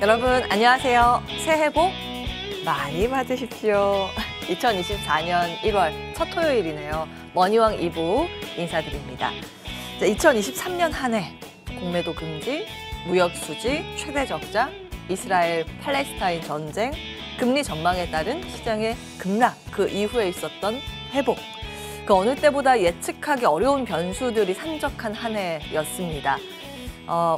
여러분 안녕하세요. 새해 복 많이 받으십시오. 2024년 1월 첫 토요일이네요. 머니왕 2부 인사드립니다. 2023년 한 해 공매도 금지, 무역 수지, 최대 적자, 이스라엘 팔레스타인 전쟁, 금리 전망에 따른 시장의 급락, 그 이후에 있었던 회복, 그 어느 때보다 예측하기 어려운 변수들이 산적한 한 해였습니다.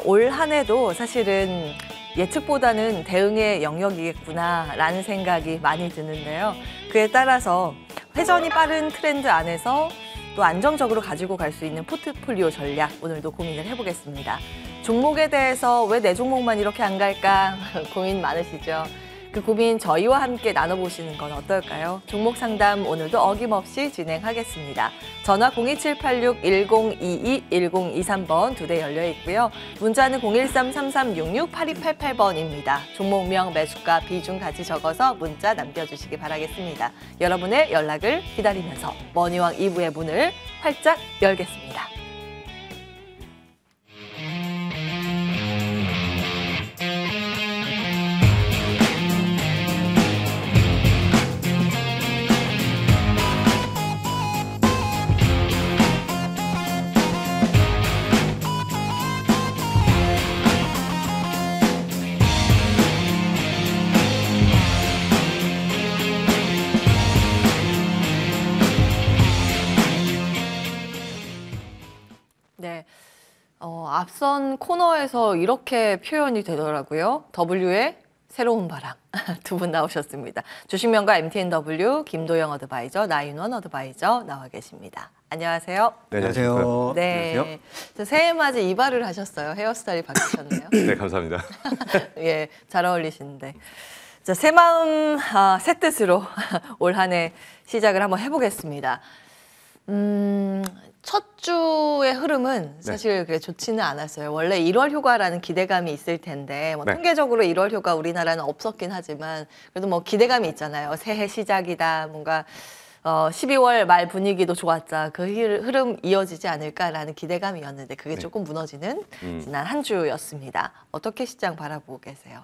올 한 해도 사실은 예측보다는 대응의 영역이겠구나라는 생각이 많이 드는데요. 그에 따라서 회전이 빠른 트렌드 안에서 또 안정적으로 가지고 갈 수 있는 포트폴리오 전략 오늘도 고민을 해보겠습니다. 종목에 대해서 왜 내 종목만 이렇게 안 갈까 고민 많으시죠? 그 고민 저희와 함께 나눠보시는 건 어떨까요? 종목 상담 오늘도 어김없이 진행하겠습니다. 전화 02786-1022-1023번 2대 열려 있고요. 문자는 013-3366-8288번입니다. 종목명, 매수가, 비중 같이 적어서 문자 남겨주시기 바라겠습니다. 여러분의 연락을 기다리면서 머니왕 2부의 문을 활짝 열겠습니다. 앞선 코너에서 이렇게 표현이 되더라고요. W의 새로운 바람. 두 분 나오셨습니다. 주식명가 MTNW 김도영 어드바이저, 나윤원 어드바이저 나와 계십니다. 안녕하세요. 네, 안녕하세요. 네, 안녕하세요. 새해 맞이 이발을 하셨어요. 헤어스타일이 바뀌셨네요. 네, 감사합니다. 예, 잘 어울리시는데. 자, 새 마음, 새 뜻으로 올 한 해 시작을 한번 해보겠습니다. 첫 주의 흐름은 사실 그래 좋지는 않았어요. 원래 1월 휴가라는 기대감이 있을 텐데 통계적으로 1월 휴가 우리나라는 없었긴 하지만 그래도 뭐 기대감이 있잖아요. 새해 시작이다. 뭔가 12월 말 분위기도 좋았자 그 흐름 이어지지 않을까라는 기대감이었는데 그게 조금 무너지는 지난 한 주였습니다. 어떻게 시장 바라보고 계세요?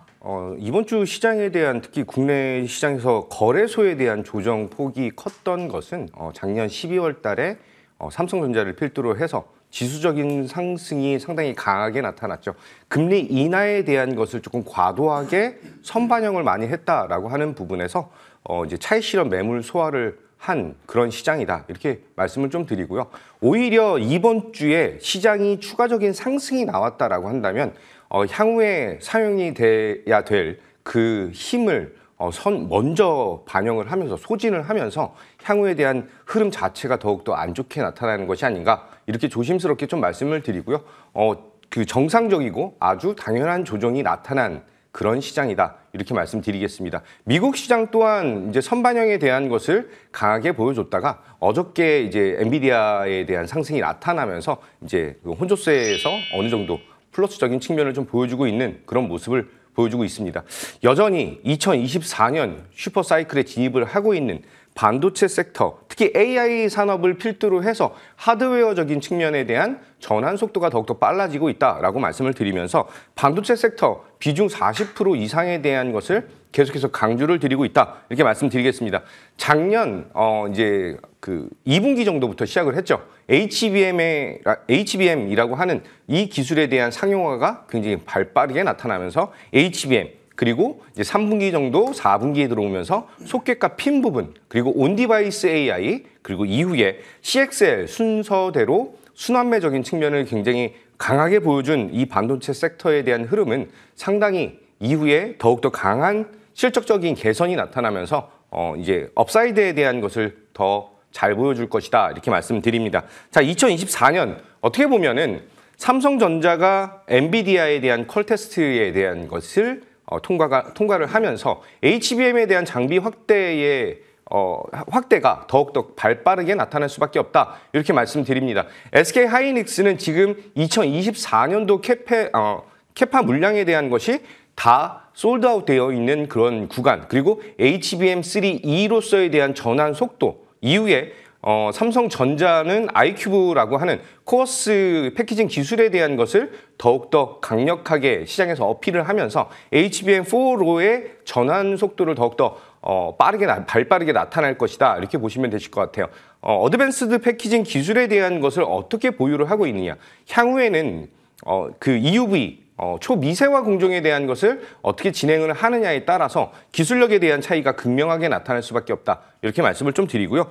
이번 주 시장에 대한 특히 국내 시장에서 거래소에 대한 조정 폭이 컸던 것은 작년 12월 달에 삼성전자를 필두로 해서 지수적인 상승이 상당히 강하게 나타났죠. 금리 인하에 대한 것을 조금 과도하게 선반영을 많이 했다라고 하는 부분에서 이제 차익 실현 매물 소화를 한 그런 시장이다 이렇게 말씀을 좀 드리고요. 오히려 이번 주에 시장이 추가적인 상승이 나왔다라고 한다면 향후에 사용이 돼야 될 그 힘을 먼저 반영을 하면서 소진을 하면서 향후에 대한 흐름 자체가 더욱더 안 좋게 나타나는 것이 아닌가 이렇게 조심스럽게 좀 말씀을 드리고요. 그 정상적이고 아주 당연한 조정이 나타난 그런 시장이다 이렇게 말씀드리겠습니다. 미국 시장 또한 이제 선반영에 대한 것을 강하게 보여줬다가 어저께 이제 엔비디아에 대한 상승이 나타나면서 이제 그 혼조세에서 어느 정도 플러스적인 측면을 좀 보여주고 있는 그런 모습을 보여주고 있습니다. 여전히 2024년 슈퍼사이클에 진입을 하고 있는 반도체 섹터, 특히 AI 산업을 필두로 해서 하드웨어적인 측면에 대한 전환 속도가 더욱더 빨라지고 있다라고 말씀을 드리면서 반도체 섹터 비중 40% 이상에 대한 것을 계속해서 강조를 드리고 있다 이렇게 말씀드리겠습니다. 작년 이제 그 2분기 정도부터 시작을 했죠. HBM이라고 하는 이 기술에 대한 상용화가 굉장히 발빠르게 나타나면서 HBM 그리고 이제 3분기 정도 4분기에 들어오면서 소켓과 핀 부분 그리고 온디바이스 AI 그리고 이후에 CXL 순서대로 순환매적인 측면을 굉장히 강하게 보여준 이 반도체 섹터에 대한 흐름은 상당히 이후에 더욱더 강한 실적적인 개선이 나타나면서 이제 업사이드에 대한 것을 더 잘 보여줄 것이다 이렇게 말씀드립니다. 자, 2024년 어떻게 보면은 삼성전자가 엔비디아에 대한 퀄 테스트에 대한 것을 통과를 하면서 HBM에 대한 장비 확대가 더욱더 발빠르게 나타날 수밖에 없다 이렇게 말씀드립니다. SK 하이닉스는 지금 2024년도 캐파 물량에 대한 것이 다 솔드아웃 되어 있는 그런 구간 그리고 HBM3E로서에 대한 전환 속도 이후에 삼성전자는 아이큐브라고 하는 코어스 패키징 기술에 대한 것을 더욱더 강력하게 시장에서 어필을 하면서 HBM4로의 전환 속도를 더욱더 발빠르게 나타날 것이다. 이렇게 보시면 되실 것 같아요. 어드밴스드 패키징 기술에 대한 것을 어떻게 보유를 하고 있느냐. 향후에는 그 EUV 초미세화 공정에 대한 것을 어떻게 진행을 하느냐에 따라서 기술력에 대한 차이가 극명하게 나타날 수밖에 없다. 이렇게 말씀을 좀 드리고요.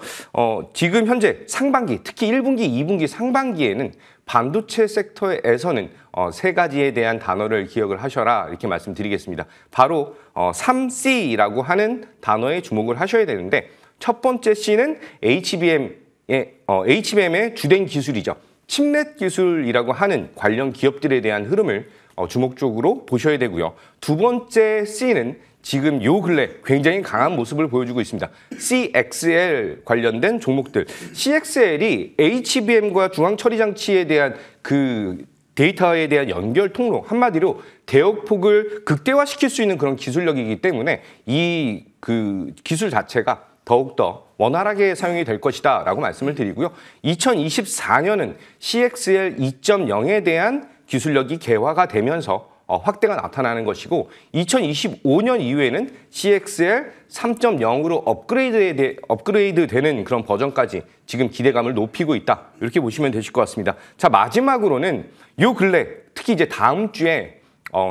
지금 현재 상반기, 특히 1분기, 2분기 상반기에는 반도체 섹터에서는 세 가지에 대한 단어를 기억을 하셔라. 이렇게 말씀드리겠습니다. 바로 3C라고 하는 단어에 주목을 하셔야 되는데 첫 번째 C는 HBM의 주된 기술이죠. 칩넷 기술이라고 하는 관련 기업들에 대한 흐름을 주목적으로 보셔야 되고요. 두 번째 C는 지금 요 근래 굉장히 강한 모습을 보여주고 있습니다. CXL 관련된 종목들. CXL이 HBM과 중앙 처리 장치에 대한 그 데이터에 대한 연결 통로, 한마디로 대역폭을 극대화시킬 수 있는 그런 기술력이기 때문에 이 그 기술 자체가 더욱더 원활하게 사용이 될 것이다 라고 말씀을 드리고요. 2024년은 CXL 2.0에 대한 기술력이 개화가 되면서 확대가 나타나는 것이고 2025년 이후에는 CXL 3.0으로 업그레이드 되는 그런 버전까지 지금 기대감을 높이고 있다. 이렇게 보시면 되실 것 같습니다. 자, 마지막으로는 요 근래 특히 이제 다음 주에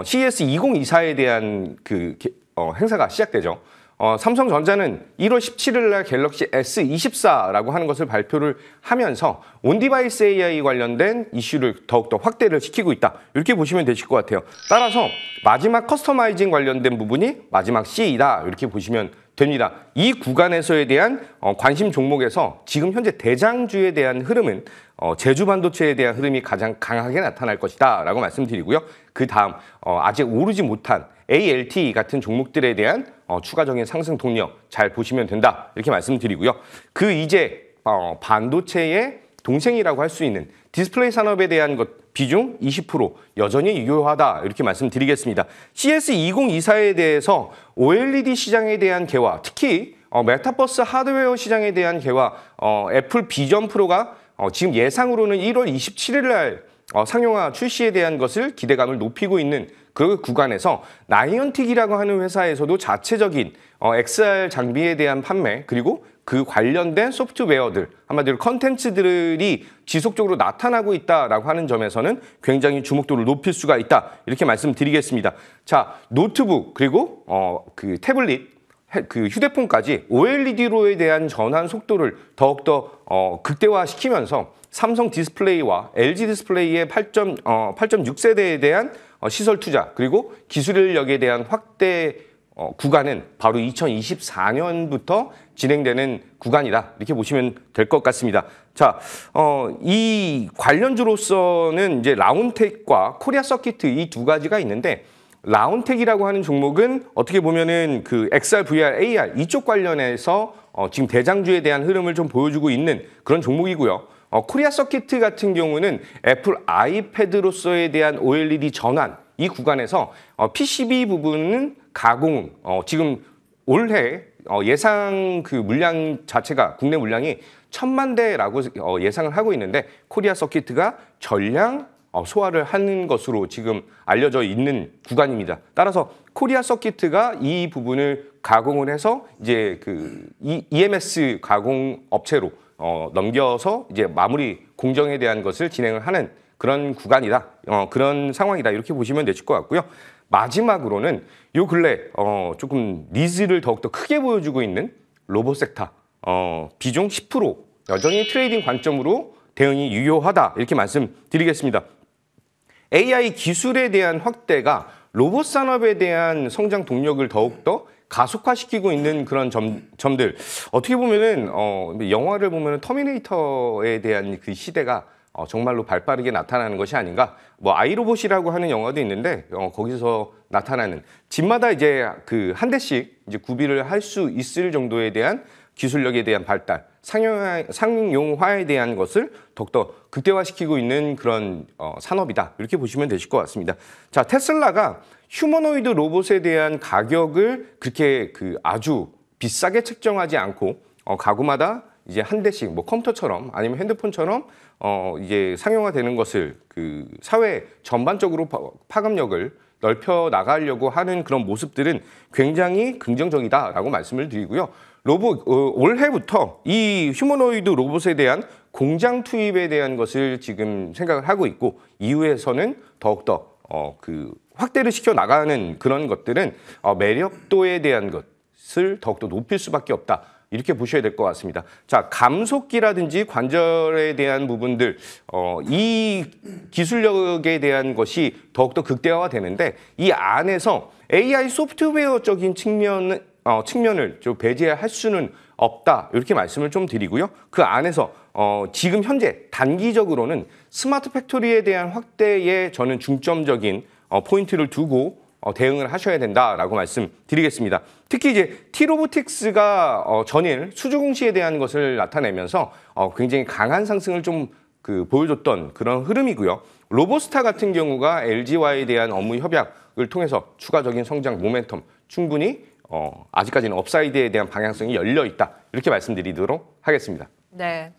CES 2024에 대한 그 행사가 시작되죠. 삼성전자는 1월 17일 날 갤럭시 S24라고 하는 것을 발표를 하면서 온디바이스 AI 관련된 이슈를 더욱더 확대를 시키고 있다. 이렇게 보시면 되실 것 같아요. 따라서 마지막 커스터마이징 관련된 부분이 마지막 C이다. 이렇게 보시면 됩니다. 이 구간에서에 대한 관심 종목에서 지금 현재 대장주에 대한 흐름은 제주 반도체에 대한 흐름이 가장 강하게 나타날 것이다 라고 말씀드리고요. 그 다음 아직 오르지 못한 ALT 같은 종목들에 대한 추가적인 상승 동력 잘 보시면 된다 이렇게 말씀드리고요. 그 이제 반도체의 동생이라고 할 수 있는 디스플레이 산업에 대한 것 비중 20% 여전히 유효하다 이렇게 말씀드리겠습니다. CS 2024에 대해서 OLED 시장에 대한 개화, 특히 메타버스 하드웨어 시장에 대한 개화, 애플 비전 프로가 지금 예상으로는 1월 27일 날 상용화 출시에 대한 것을 기대감을 높이고 있는 그 구간에서 나이언틱이라고 하는 회사에서도 자체적인 XR 장비에 대한 판매 그리고 그 관련된 소프트웨어들 한마디로 컨텐츠들이 지속적으로 나타나고 있다라고 하는 점에서는 굉장히 주목도를 높일 수가 있다 이렇게 말씀드리겠습니다. 자, 노트북 그리고 그 태블릿 그 휴대폰까지 OLED로에 대한 전환 속도를 더욱더 극대화시키면서 삼성 디스플레이와 LG 디스플레이의 8.6세대에 대한 시설 투자 그리고 기술력에 대한 확대 구간은 바로 2024년부터 진행되는 구간이다 이렇게 보시면 될 것 같습니다. 자, 이 관련주로서는 이제 라운텍과 코리아 서키트 이 두 가지가 있는데 라운텍이라고 하는 종목은 어떻게 보면은 그 XR, VR, AR 이쪽 관련해서 지금 대장주에 대한 흐름을 좀 보여주고 있는 그런 종목이고요. 코리아 서키트 같은 경우는 애플 아이패드로서에 대한 OLED 전환 이 구간에서 PCB 부분은 가공 지금 올해 예상 그 물량 자체가 국내 물량이 1000만 대라고 예상을 하고 있는데 코리아 서키트가 전량 소화를 하는 것으로 지금 알려져 있는 구간입니다. 따라서 코리아 서키트가 이 부분을 가공을 해서 이제 그 EMS 가공 업체로 넘겨서 이제 마무리 공정에 대한 것을 진행을 하는 그런 구간이다. 그런 상황이다. 이렇게 보시면 되실 것 같고요. 마지막으로는 요 근래 조금 니즈를 더욱더 크게 보여주고 있는 로봇 섹터 비중 10% 여전히 트레이딩 관점으로 대응이 유효하다. 이렇게 말씀드리겠습니다. AI 기술에 대한 확대가 로봇 산업에 대한 성장 동력을 더욱더 가속화시키고 있는 그런 점들 어떻게 보면은 영화를 보면은 터미네이터에 대한 그 시대가 정말로 발빠르게 나타나는 것이 아닌가. 뭐 아이로봇이라고 하는 영화도 있는데 거기서 나타나는 집마다 이제 그 한 대씩 이제 구비를 할 수 있을 정도에 대한 기술력에 대한 발달, 상용화에 대한 것을 더욱더 극대화시키고 있는 그런 산업이다. 이렇게 보시면 되실 것 같습니다. 자, 테슬라가 휴머노이드 로봇에 대한 가격을 그렇게 그 아주 비싸게 책정하지 않고 가구마다 이제 한 대씩 뭐 컴퓨터처럼 아니면 핸드폰처럼 이제 상용화되는 것을 그 사회 전반적으로 파급력을 넓혀 나가려고 하는 그런 모습들은 굉장히 긍정적이다라고 말씀을 드리고요. 올해부터 이 휴머노이드 로봇에 대한 공장 투입에 대한 것을 지금 생각을 하고 있고 이후에서는 더욱더 그 확대를 시켜 나가는 그런 것들은 매력도에 대한 것을 더욱더 높일 수밖에 없다. 이렇게 보셔야 될 것 같습니다. 자, 감속기라든지 관절에 대한 부분들, 이 기술력에 대한 것이 더욱더 극대화가 되는데 이 안에서 AI 소프트웨어적인 측면을 좀 배제할 수는 없다. 이렇게 말씀을 좀 드리고요. 그 안에서 지금 현재 단기적으로는 스마트 팩토리에 대한 확대에 저는 중점적인 포인트를 두고 대응을 하셔야 된다라고 말씀드리겠습니다. 특히 이제 T로보틱스가 전일 수주 공시에 대한 것을 나타내면서 굉장히 강한 상승을 좀 보여줬던 그런 흐름이고요. 로보스타 같은 경우가 LG와에 대한 업무 협약을 통해서 추가적인 성장 모멘텀 충분히 아직까지는 업사이드에 대한 방향성이 열려 있다. 이렇게 말씀드리도록 하겠습니다. 네,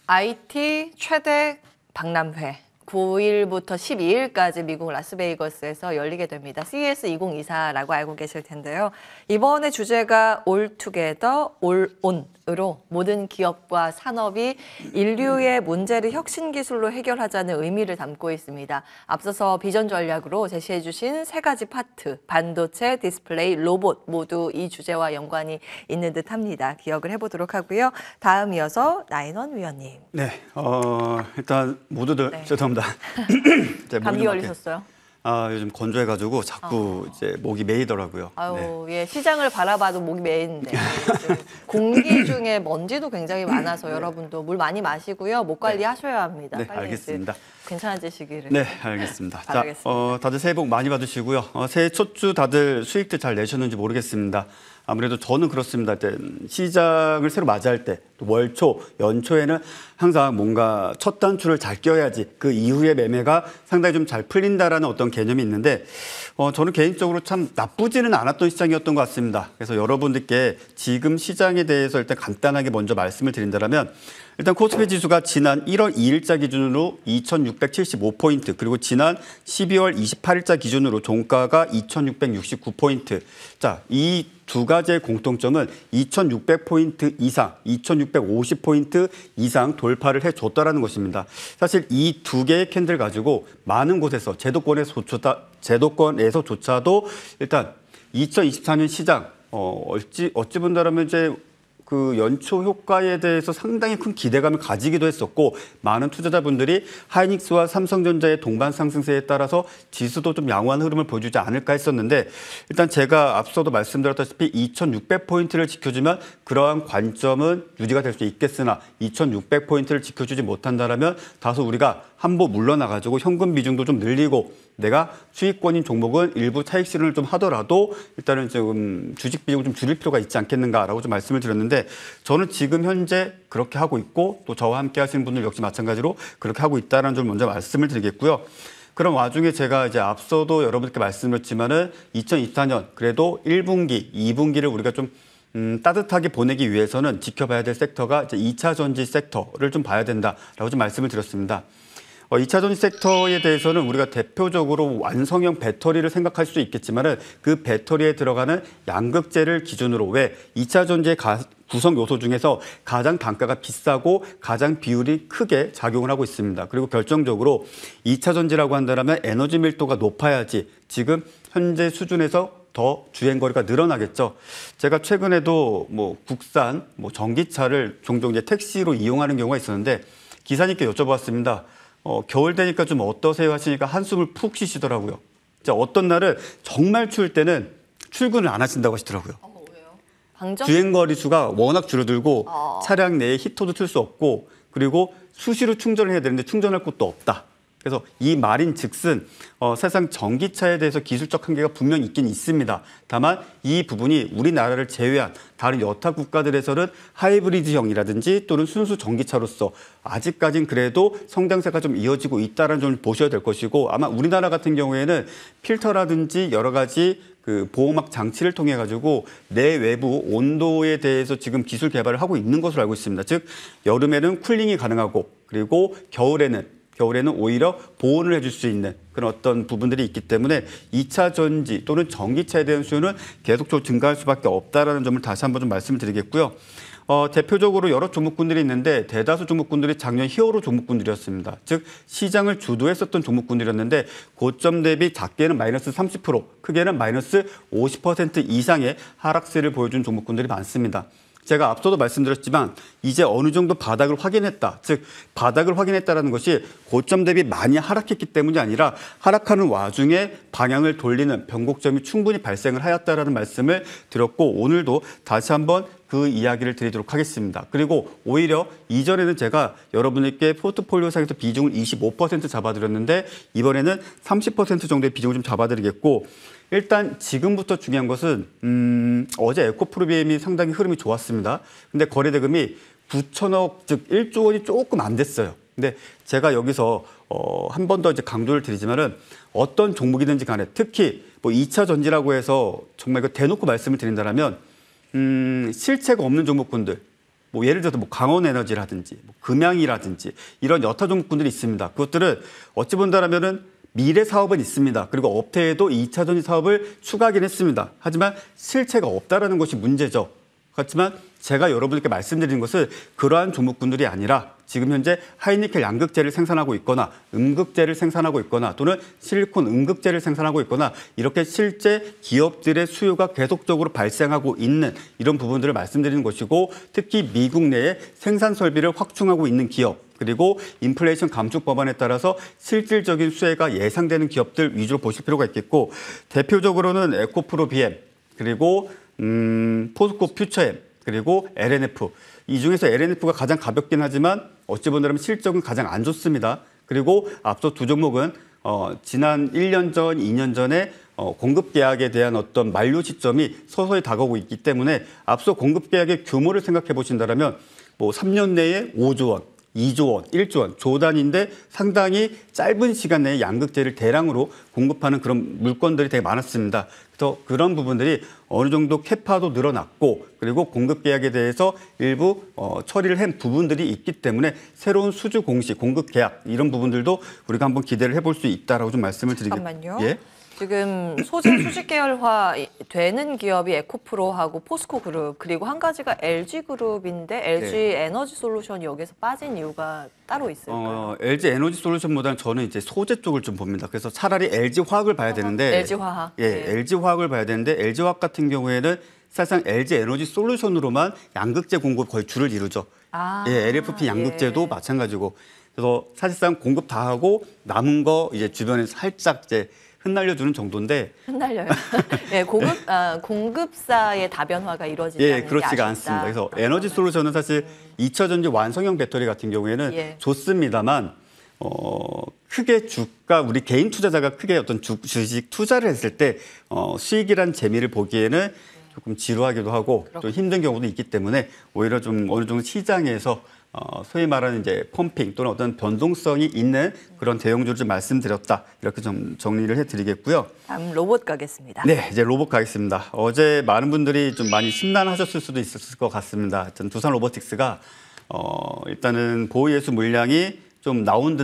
IT 최대 박람회 9일부터 12일까지 미국 라스베이거스에서 열리게 됩니다. CES 2024라고 알고 계실 텐데요. 이번에 주제가 All Together, All On으로 모든 기업과 산업이 인류의 문제를 혁신 기술로 해결하자는 의미를 담고 있습니다. 앞서서 비전 전략으로 제시해 주신 세 가지 파트, 반도체, 디스플레이, 로봇 모두 이 주제와 연관이 있는 듯합니다. 기억을 해보도록 하고요. 다음 이어서 나인원 위원님. 네, 일단 모두들 죄송합니다. 감기 걸리셨어요? 요즘 건조해가지고 자꾸 이제 목이 메이더라고요. 아유, 예, 시장을 바라봐도 목이 메이는데 공기 중에 먼지도 굉장히 많아서 여러분도 물 많이 마시고요. 목 관리하셔야 합니다. 네, 알겠습니다. 괜찮아지시기를. 네, 알겠습니다. 바라겠습니다. 자, 다들 새해 복 많이 받으시고요. 새해 첫 주 다들 수익들 잘 내셨는지 모르겠습니다. 아무래도 저는 그렇습니다. 시장을 새로 맞이할 때, 또 월초, 연초에는 항상 뭔가 첫 단추를 잘 껴야지 그 이후의 매매가 상당히 좀 잘 풀린다라는 어떤 개념이 있는데 저는 개인적으로 참 나쁘지는 않았던 시장이었던 것 같습니다. 그래서 여러분들께 지금 시장에 대해서 일단 간단하게 먼저 말씀을 드린다면 일단 코스피 지수가 지난 1월 2일자 기준으로 2,675포인트, 그리고 지난 12월 28일자 기준으로 종가가 2,669포인트. 자, 이 두 가지의 공통점은 2,600포인트 이상, 2,650포인트 이상 돌파를 해줬다라는 것입니다. 사실 이 두 개의 캔들 가지고 많은 곳에서 제도권에서조차도 일단 2024년 시장 어찌 본다라면 이제 그 연초 효과에 대해서 상당히 큰 기대감을 가지기도 했었고, 많은 투자자분들이 하이닉스와 삼성전자의 동반 상승세에 따라서 지수도 좀 양호한 흐름을 보여주지 않을까 했었는데, 일단 제가 앞서도 말씀드렸다시피 2,600포인트를 지켜주면 그러한 관점은 유지가 될 수 있겠으나 2,600포인트를 지켜주지 못한다면 다소 우리가 한보 물러나가지고 현금 비중도 좀 늘리고 내가 수익권인 종목은 일부 차익 실현을 좀 하더라도 일단은 지금 주식 비중을 좀 줄일 필요가 있지 않겠는가라고 좀 말씀을 드렸는데, 저는 지금 현재 그렇게 하고 있고 또 저와 함께 하시는 분들 역시 마찬가지로 그렇게 하고 있다는 점 먼저 말씀을 드리겠고요. 그런 와중에 제가 이제 앞서도 여러분께 말씀드렸지만은 2024년 그래도 1분기, 2분기를 우리가 좀 따뜻하게 보내기 위해서는 지켜봐야 될 섹터가 이제 2차 전지 섹터를 좀 봐야 된다라고 좀 말씀을 드렸습니다. 2차 전지 섹터에 대해서는 우리가 대표적으로 완성형 배터리를 생각할 수 있겠지만 그 배터리에 들어가는 양극재를 기준으로 왜 2차 전지의 구성 요소 중에서 가장 단가가 비싸고 가장 비율이 크게 작용을 하고 있습니다. 그리고 결정적으로 2차 전지라고 한다면 에너지 밀도가 높아야지 지금 현재 수준에서 더 주행거리가 늘어나겠죠. 제가 최근에도 국산 전기차를 종종 이제 택시로 이용하는 경우가 있었는데 기사님께 여쭤봤습니다. 겨울 되니까 좀 어떠세요 하시니까 한숨을 푹 쉬시더라고요. 어떤 날은 정말 추울 때는 출근을 안 하신다고 하시더라고요. 왜요? 주행거리 수가 워낙 줄어들고 차량 내에 히터도 틀 수 없고, 그리고 수시로 충전을 해야 되는데 충전할 곳도 없다. 그래서 이 말인 즉슨 사실상 전기차에 대해서 기술적 한계가 분명히 있긴 있습니다. 다만 이 부분이 우리나라를 제외한 다른 여타 국가들에서는 하이브리드형이라든지 또는 순수 전기차로서 아직까진 그래도 성장세가 좀 이어지고 있다는 점을 보셔야 될 것이고, 아마 우리나라 같은 경우에는 필터라든지 여러 가지 그 보호막 장치를 통해 가지고 내외부 온도에 대해서 지금 기술 개발을 하고 있는 것으로 알고 있습니다. 즉 여름에는 쿨링이 가능하고 그리고 겨울에는 오히려 보온을 해줄 수 있는 그런 어떤 부분들이 있기 때문에 2차 전지 또는 전기차에 대한 수요는 계속적으로 증가할 수밖에 없다라는 점을 다시 한번 좀 말씀을 드리겠고요. 대표적으로 여러 종목군들이 있는데 대다수 종목군들이 작년 히어로 종목군들이었습니다. 즉 시장을 주도했었던 종목군들이었는데 고점 대비 작게는 마이너스 30%, 크게는 마이너스 50% 이상의 하락세를 보여준 종목군들이 많습니다. 제가 앞서도 말씀드렸지만 이제 어느 정도 바닥을 확인했다. 즉 바닥을 확인했다는 것이 고점 대비 많이 하락했기 때문이 아니라 하락하는 와중에 방향을 돌리는 변곡점이 충분히 발생을 하였다라는 말씀을 드렸고 오늘도 다시 한번 그 이야기를 드리도록 하겠습니다. 그리고 오히려 이전에는 제가 여러분들께 포트폴리오상에서 비중을 25% 잡아드렸는데 이번에는 30% 정도의 비중을 좀 잡아드리겠고 일단 지금부터 중요한 것은 어제 에코프로비엠이 상당히 흐름이 좋았습니다. 근데 거래대금이 9천억 즉 1조 원이 조금 안 됐어요. 근데 제가 여기서 한 번 더 이제 강조를 드리지만은 어떤 종목이든지 간에 특히 뭐 2차 전지라고 해서 정말 이거 대놓고 말씀을 드린다면 실체가 없는 종목군들 뭐 예를 들어서 뭐 강원에너지라든지 뭐 금양이라든지 이런 여타 종목군들이 있습니다. 그것들은 어찌 본다라면은 미래 사업은 있습니다. 그리고 업태에도 2차 전지 사업을 추가하긴 했습니다. 하지만 실체가 없다라는 것이 문제죠. 그렇지만 제가 여러분들께 말씀드리는 것은 그러한 종목군들이 아니라 지금 현재 하이니켈 양극재를 생산하고 있거나 음극재를 생산하고 있거나 또는 실리콘 음극재를 생산하고 있거나 이렇게 실제 기업들의 수요가 계속적으로 발생하고 있는 이런 부분들을 말씀드리는 것이고 특히 미국 내에 생산 설비를 확충하고 있는 기업 그리고 인플레이션 감축 법안에 따라서 실질적인 수혜가 예상되는 기업들 위주로 보실 필요가 있겠고 대표적으로는 에코프로 BM 그리고 포스코 퓨처엠 그리고 LNF 이 중에서 LNF가 가장 가볍긴 하지만 어찌 보면 실적은 가장 안 좋습니다. 그리고 앞서 두 종목은 지난 1년 전, 2년 전에 공급 계약에 대한 어떤 만료 시점이 서서히 다가오고 있기 때문에 앞서 공급 계약의 규모를 생각해 보신다면 뭐 3년 내에 5조 원, 2조 원, 1조 원, 조 단위인데 상당히 짧은 시간 내에 양극재를 대량으로 공급하는 그런 물건들이 되게 많았습니다. 그래서 그런 부분들이 어느 정도 캐파도 늘어났고 그리고 공급 계약에 대해서 일부 처리를 한 부분들이 있기 때문에 새로운 수주 공시, 공급 계약 이런 부분들도 우리가 한번 기대를 해볼 수 있다라고 좀 말씀을 드리겠습니다. 잠깐만요. 예? 지금 소재 수직 계열화 되는 기업이 에코프로하고 포스코그룹 그리고 한 가지가 LG그룹인데 LG 에너지솔루션이 여기서 빠진 이유가 따로 있을까요? LG 에너지솔루션보다는 저는 이제 소재 쪽을 좀 봅니다. 그래서 차라리 LG화학을 봐야 되는데 LG화학. 예, LG화학을 봐야 되는데 LG화학 같은 경우에는 사실상 LG 에너지솔루션으로만 양극재 공급 거의 줄을 이루죠. 예, LFP 양극재도 마찬가지고 그래서 사실상 공급 다 하고 남은 거 이제 주변에 살짝 이제 흩날려주는 정도인데 흩날려요. 예, 공급사의 다변화가 이루어지지 예, 않는 게 그렇지가 아쉽다. 않습니다. 그래서 에너지 솔루션은 사실 2차 전지 완성형 배터리 같은 경우에는 좋습니다만 크게 주가 우리 개인 투자자가 크게 어떤 주식 투자를 했을 때 수익이란 재미를 보기에는 조금 지루하기도 하고 좀 힘든 경우도 있기 때문에 오히려 좀 어느 정도 시장에서 소위 말하는 이제 펌핑 또는 어떤 변동성이 있는 그런 대형주를 좀 말씀드렸다. 이렇게 좀 정리를 해드리겠고요. 다음 로봇 가겠습니다. 네, 이제 로봇 가겠습니다. 어제 많은 분들이 좀 많이 심란하셨을 수도 있었을 것 같습니다. 하여튼 두산 로보틱스가 일단은 보유예수 물량이 좀 나온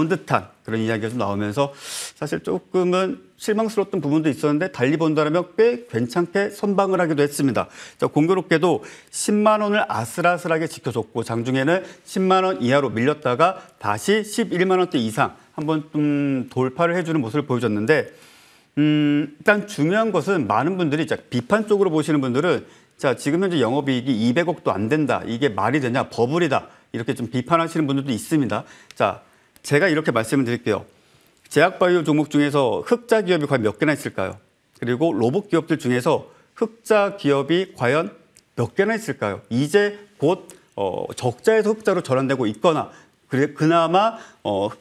듯한 그런 이야기가 좀 나오면서 사실 조금은 실망스러웠던 부분도 있었는데 달리 본다면 꽤 괜찮게 선방을 하기도 했습니다. 자, 공교롭게도 10만 원을 아슬아슬하게 지켜줬고 장중에는 10만 원 이하로 밀렸다가 다시 11만 원대 이상 한번 좀 돌파를 해주는 모습을 보여줬는데 일단 중요한 것은 많은 분들이 비판적으로 보시는 분들은 자 지금 현재 영업이익이 200억도 안 된다. 이게 말이 되냐 버블이다. 이렇게 좀 비판하시는 분들도 있습니다. 자, 제가 이렇게 말씀을 드릴게요. 제약바이오 종목 중에서 흑자 기업이 과연 몇 개나 있을까요? 그리고 로봇 기업들 중에서 흑자 기업이 과연 몇 개나 있을까요? 이제 곧 적자에서 흑자로 전환되고 있거나 그나마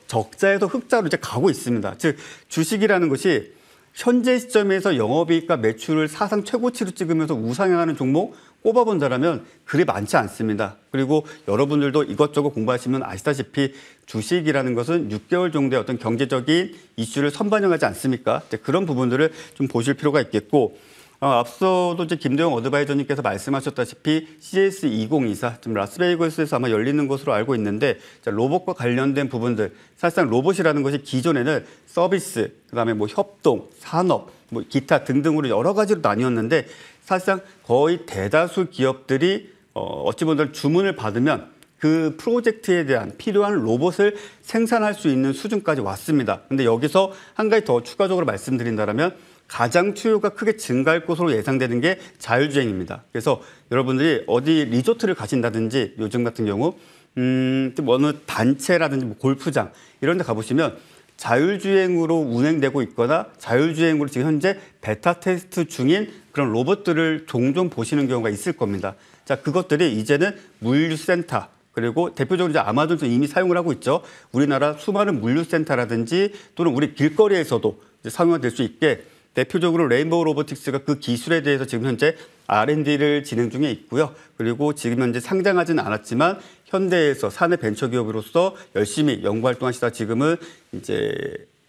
적자에서 흑자로 이제 가고 있습니다. 즉 주식이라는 것이 현재 시점에서 영업이익과 매출을 사상 최고치로 찍으면서 우상향하는 종목 꼽아본다라면 그리 많지 않습니다. 그리고 여러분들도 이것저것 공부하시면 아시다시피 주식이라는 것은 6개월 정도의 어떤 경제적인 이슈를 선반영하지 않습니까? 그런 부분들을 좀 보실 필요가 있겠고, 앞서도 이제 김도영 어드바이저님께서 말씀하셨다시피 CES 2024 지금 라스베이거스에서 아마 열리는 것으로 알고 있는데, 로봇과 관련된 부분들, 사실상 로봇이라는 것이 기존에는 서비스, 그다음에 뭐 협동, 산업, 뭐 기타 등등으로 여러 가지로 나뉘었는데, 사실상 거의 대다수 기업들이 어찌 보면 주문을 받으면 그 프로젝트에 대한 필요한 로봇을 생산할 수 있는 수준까지 왔습니다. 근데 여기서 한 가지 더 추가적으로 말씀드린다면 가장 수요가 크게 증가할 것으로 예상되는 게 자율주행입니다. 그래서 여러분들이 어디 리조트를 가신다든지 요즘 같은 경우 어느 단체라든지 뭐 골프장 이런 데 가보시면 자율주행으로 운행되고 있거나 자율주행으로 지금 현재 베타 테스트 중인 그런 로봇들을 종종 보시는 경우가 있을 겁니다. 자, 그것들이 이제는 물류센터, 그리고 대표적으로 이제 아마존에서 이미 사용을 하고 있죠. 우리나라 수많은 물류센터라든지 또는 우리 길거리에서도 이제 사용이 될 수 있게 대표적으로 레인보우 로보틱스가 그 기술에 대해서 지금 현재 R&D를 진행 중에 있고요. 그리고 지금 현재 상장하지는 않았지만 현대에서 사내 벤처기업으로서 열심히 연구활동하시다 지금은 이제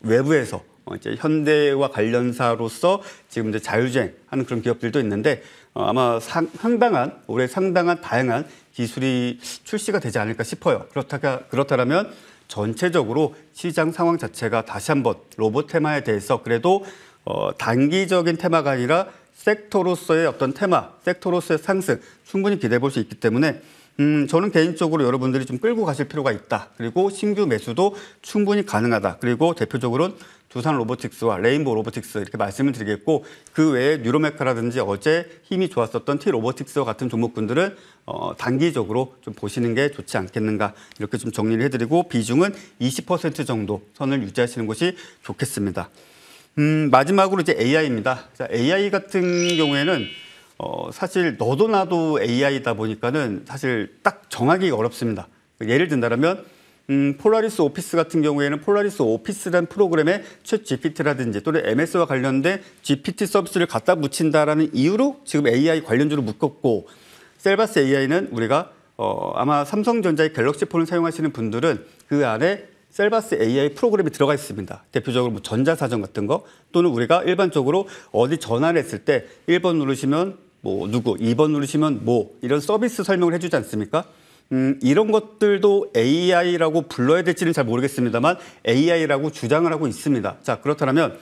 외부에서 이제 현대와 관련사로서 지금 이제 자율주행하는 그런 기업들도 있는데 아마 올해 상당한 다양한 기술이 출시가 되지 않을까 싶어요. 그렇다면 전체적으로 시장 상황 자체가 다시 한번 로봇 테마에 대해서 그래도 단기적인 테마가 아니라 섹터로서의 어떤 테마, 섹터로서의 상승 충분히 기대해 볼 수 있기 때문에 저는 개인적으로 여러분들이 좀 끌고 가실 필요가 있다. 그리고 신규 매수도 충분히 가능하다. 그리고 대표적으로는 두산 로보틱스와 레인보우 로보틱스 이렇게 말씀을 드리겠고, 그 외에 뉴로메카라든지 어제 힘이 좋았었던 T 로보틱스와 같은 종목군들은 단기적으로 좀 보시는 게 좋지 않겠는가 이렇게 좀 정리를 해드리고 비중은 20% 정도 선을 유지하시는 것이 좋겠습니다. 마지막으로 이제 AI입니다. 자, AI 같은 경우에는 사실 너도 나도 AI다 보니까는 사실 딱 정하기가 어렵습니다. 예를 든다면 폴라리스 오피스 같은 경우에는 폴라리스 오피스라는 프로그램에 챗 GPT라든지 또는 MS와 관련된 GPT 서비스를 갖다 붙인다라는 이유로 지금 AI 관련주로 묶었고, 셀바스 AI는 우리가 아마 삼성전자의 갤럭시 폰을 사용하시는 분들은 그 안에 셀바스 AI 프로그램이 들어가 있습니다. 대표적으로 뭐 전자사전 같은 거 또는 우리가 일반적으로 어디 전화를 했을 때 1번 누르시면 뭐 누구, 2번 누르시면 뭐 이런 서비스 설명을 해주지 않습니까? 이런 것들도 AI라고 불러야 될지는 잘 모르겠습니다만 AI라고 주장을 하고 있습니다. 자, 그렇다면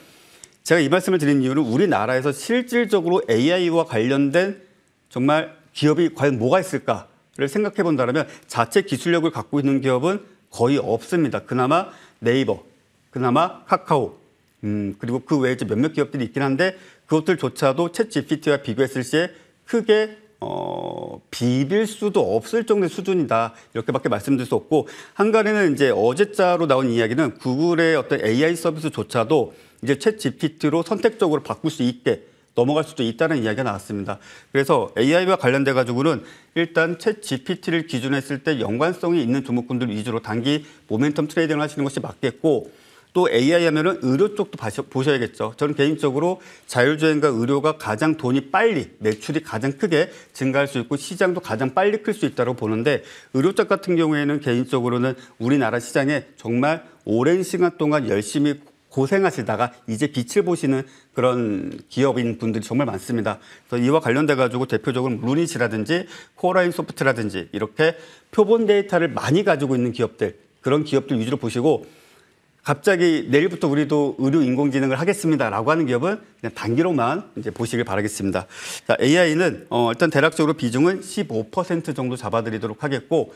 제가 이 말씀을 드린 이유는 우리나라에서 실질적으로 AI와 관련된 정말 기업이 과연 뭐가 있을까를 생각해 본다면 자체 기술력을 갖고 있는 기업은 거의 없습니다. 그나마 네이버, 그나마 카카오, 그리고 그 외에 몇몇 기업들이 있긴 한데 그것들조차도 챗 GPT와 비교했을 시에 크게 비빌 수도 없을 정도의 수준이다. 이렇게밖에 말씀드릴 수 없고, 한간에는 이제 어제자로 나온 이야기는 구글의 어떤 AI 서비스조차도 이제 챗 GPT로 선택적으로 바꿀 수 있게 넘어갈 수도 있다는 이야기가 나왔습니다. 그래서 AI와 관련돼 가지고는 일단 챗 GPT를 기준으로 했을 때 연관성이 있는 종목군들 위주로 단기 모멘텀 트레이딩을 하시는 것이 맞겠고, 또 AI 하면은 의료 쪽도 보셔야겠죠. 저는 개인적으로 자율주행과 의료가 가장 돈이 빨리, 매출이 가장 크게 증가할 수 있고 시장도 가장 빨리 클 수 있다고 보는데, 의료 쪽 같은 경우에는 개인적으로는 우리나라 시장에 정말 오랜 시간 동안 열심히 고생하시다가 이제 빛을 보시는 그런 기업인 분들이 정말 많습니다. 그래서 이와 관련돼 가지고 대표적으로 루닛이라든지 코어라인 소프트라든지 이렇게 표본 데이터를 많이 가지고 있는 기업들, 그런 기업들 위주로 보시고, 갑자기 내일부터 우리도 의료 인공지능을 하겠습니다라고 하는 기업은 그냥 단기로만 이제 보시길 바라겠습니다. 자, AI는 일단 대략적으로 비중은 15% 정도 잡아드리도록 하겠고,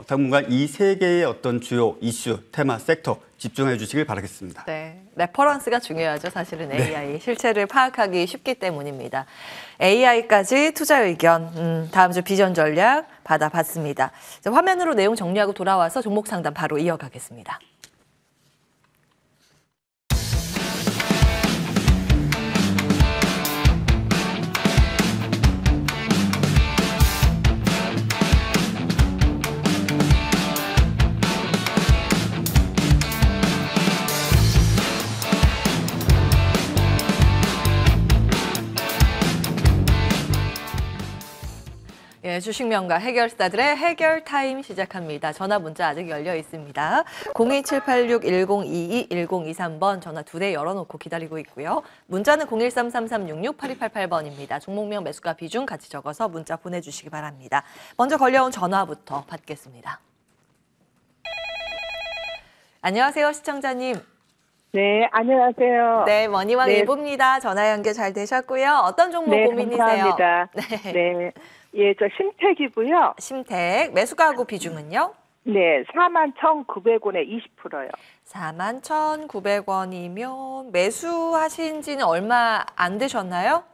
당분간 이 세 개의 어떤 주요 이슈, 테마, 섹터 집중해 주시길 바라겠습니다. 네, 레퍼런스가 중요하죠. 사실은 AI 실체를 파악하기 쉽기 때문입니다. AI까지 투자 의견, 다음 주 비전 전략 받아봤습니다. 자, 화면으로 내용 정리하고 돌아와서 종목 상담 바로 이어가겠습니다. 네, 주식명가 해결사들의 해결타임 시작합니다. 전화 문자 아직 열려 있습니다. 02786-1022-1023번 전화 2대 열어놓고 기다리고 있고요. 문자는 01333668288번입니다. 종목명 매수가 비중 같이 적어서 문자 보내주시기 바랍니다. 먼저 걸려온 전화부터 받겠습니다. 안녕하세요, 시청자님. 네, 안녕하세요. 네, 머니왕 네. 일부입니다. 전화 연결 잘 되셨고요. 어떤 종목 네, 고민이세요? 감사합니다. 네. 네. 예, 저 심택이고요. 심택, 매수가하고 비중은요? 네, 41,900원에 20%요. 41,900원이면 매수하신 지는 얼마 안 되셨나요?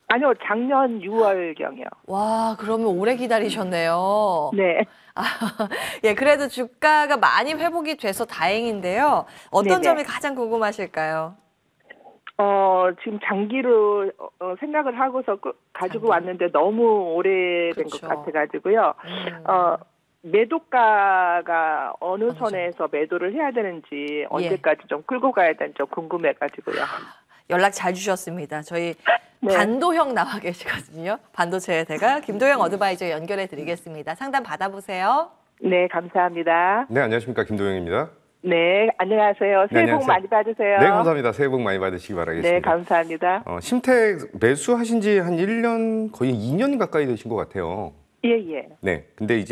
아니요, 작년 6월경이요. 와, 그러면 오래 기다리셨네요. 네. 아, 예, 그래도 주가가 많이 회복이 돼서 다행인데요. 어떤 네네. 점이 가장 궁금하실까요? 지금 장기로 생각을 하고서 가지고 장기. 왔는데 너무 오래된 그쵸. 것 같아가지고요. 매도가가 어느 선에서 매도를 해야 되는지 언제까지 좀 끌고 가야 되는지 좀 궁금해가지고요. 연락 잘 주셨습니다. 저희 네. 반도형 나와 계시거든요. 반도체 대가 김도영 어드바이저 연결해 드리겠습니다. 상담 받아보세요. 네, 감사합니다. 네, 안녕하십니까. 김도영입니다. 네, 안녕하세요. 새해 네, 복 안녕하세요. 많이 받으세요. 네, 감사합니다. 새해 복 많이 받으시기 바라겠습니다. 네, 감사합니다. 심택 매수하신 지 한 1년, 거의 2년 가까이 되신 것 같아요. 예, 예. 네. 근데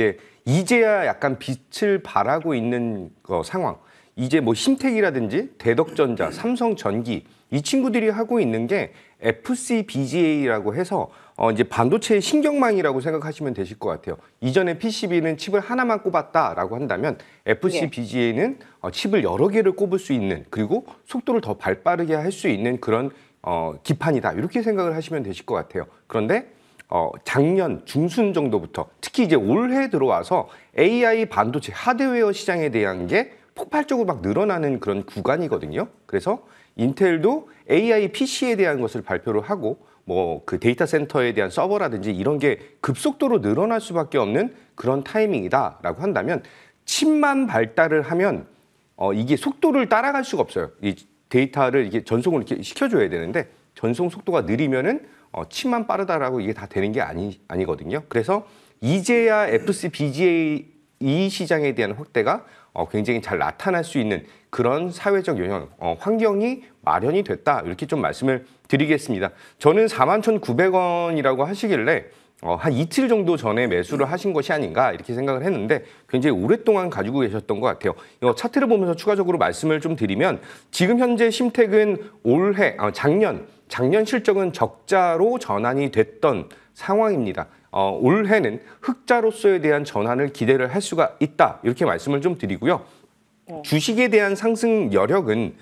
이제야 약간 빛을 발하고 있는 상황. 이제 뭐 심택이라든지 대덕전자, 삼성전기 이 친구들이 하고 있는 게 FCBGA라고 해서 이제 반도체의 신경망이라고 생각하시면 되실 것 같아요. 이전에 PCB는 칩을 하나만 꼽았다라고 한다면 FCBGA는 칩을 여러 개를 꼽을 수 있는 그리고 속도를 더 발빠르게 할 수 있는 그런 기판이다. 이렇게 생각을 하시면 되실 것 같아요. 그런데 작년 중순 정도부터 특히 이제 올해 들어와서 AI 반도체 하드웨어 시장에 대한 게 폭발적으로 막 늘어나는 그런 구간이거든요. 그래서 인텔도 AI PC에 대한 것을 발표를 하고 뭐 그 데이터 센터에 대한 서버라든지 이런 게 급속도로 늘어날 수밖에 없는 그런 타이밍이다라고 한다면 칩만 발달을 하면 이게 속도를 따라갈 수가 없어요. 이 데이터를 이게 전송을 이렇게 시켜줘야 되는데 전송 속도가 느리면은 칩만 빠르다라고 이게 다 되는 게 아니거든요. 그래서 이제야 FCBGA 이 시장에 대한 확대가 굉장히 잘 나타날 수 있는 그런 사회적 영향, 환경이 마련이 됐다. 이렇게 좀 말씀을 드리겠습니다. 저는 41,900원이라고 하시길래 한 이틀 정도 전에 매수를 하신 것이 아닌가 이렇게 생각을 했는데 굉장히 오랫동안 가지고 계셨던 것 같아요. 차트를 보면서 추가적으로 말씀을 좀 드리면 지금 현재 심택은 올해, 작년 실적은 적자로 전환이 됐던 상황입니다. 올해는 흑자로서에 대한 전환을 기대를 할 수가 있다. 이렇게 말씀을 좀 드리고요. 주식에 대한 상승 여력은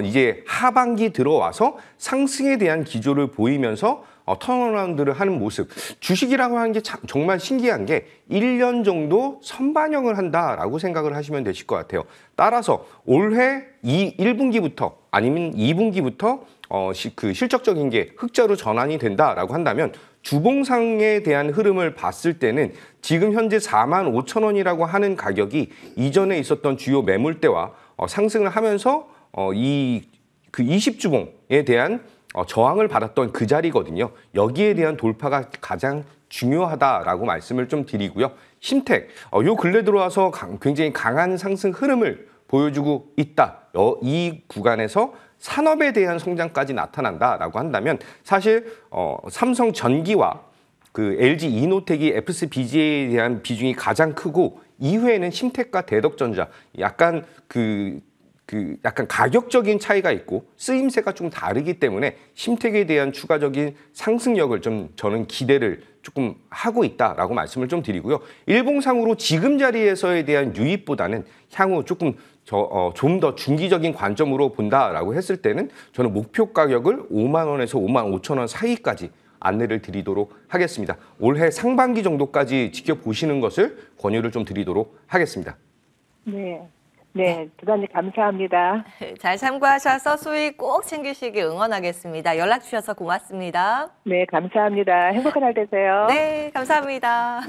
이제 하반기 들어와서 상승에 대한 기조를 보이면서 턴어라운드를 하는 모습. 주식이라고 하는 게 참, 정말 신기한 게 1년 정도 선반영을 한다라고 생각을 하시면 되실 것 같아요. 따라서 올해 1분기부터 아니면 2분기부터 그 실적적인 게 흑자로 전환이 된다라고 한다면 주봉상에 대한 흐름을 봤을 때는 지금 현재 45,000원이라고 하는 가격이 이전에 있었던 주요 매물대와 상승을 하면서 그 20주봉에 대한 저항을 받았던 그 자리거든요. 여기에 대한 돌파가 가장 중요하다라고 말씀을 좀 드리고요. 심택, 요 근래 들어와서 굉장히 강한 상승 흐름을 보여주고 있다. 이 구간에서 산업에 대한 성장까지 나타난다라고 한다면 사실 삼성전기와 그 LG 이노텍이 FCBGA에 대한 비중이 가장 크고 이후에는 심택과 대덕전자 약간 약간 가격적인 차이가 있고 쓰임새가 좀 다르기 때문에 심택에 대한 추가적인 상승력을 좀 저는 기대를 조금 하고 있다라고 말씀을 좀 드리고요. 일봉상으로 지금 자리에서에 대한 유입보다는 향후 조금 좀 더 중기적인 관점으로 본다라고 했을 때는 저는 목표 가격을 5만 원에서 5만 5천 원 사이까지 안내를 드리도록 하겠습니다. 올해 상반기 정도까지 지켜보시는 것을 권유를 좀 드리도록 하겠습니다. 네. 네, 대단히 감사합니다. 잘 참고하셔서 수익 꼭 챙기시길 응원하겠습니다. 연락 주셔서 고맙습니다. 네, 감사합니다. 행복한 날 되세요. 네, 감사합니다.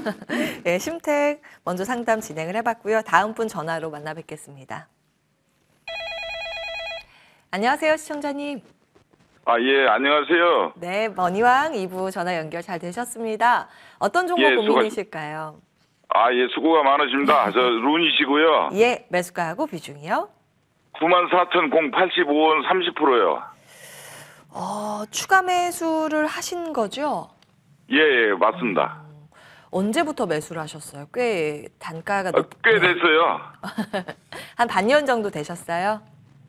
네, 심택 먼저 상담 진행을 해봤고요. 다음 분 전화로 만나 뵙겠습니다. 안녕하세요, 시청자님. 예, 안녕하세요. 네, 머니왕 2부 전화 연결 잘 되셨습니다. 어떤 종목 예, 고민이실까요? 예, 수고가 많으십니다. 저 룬이시고요. 예, 매수가하고 비중이요? 94,085원 30%요. 추가 매수를 하신 거죠? 예, 맞습니다. 언제부터 매수를 하셨어요? 꽤 단가가 꽤 됐어요. 한 반년 정도 되셨어요?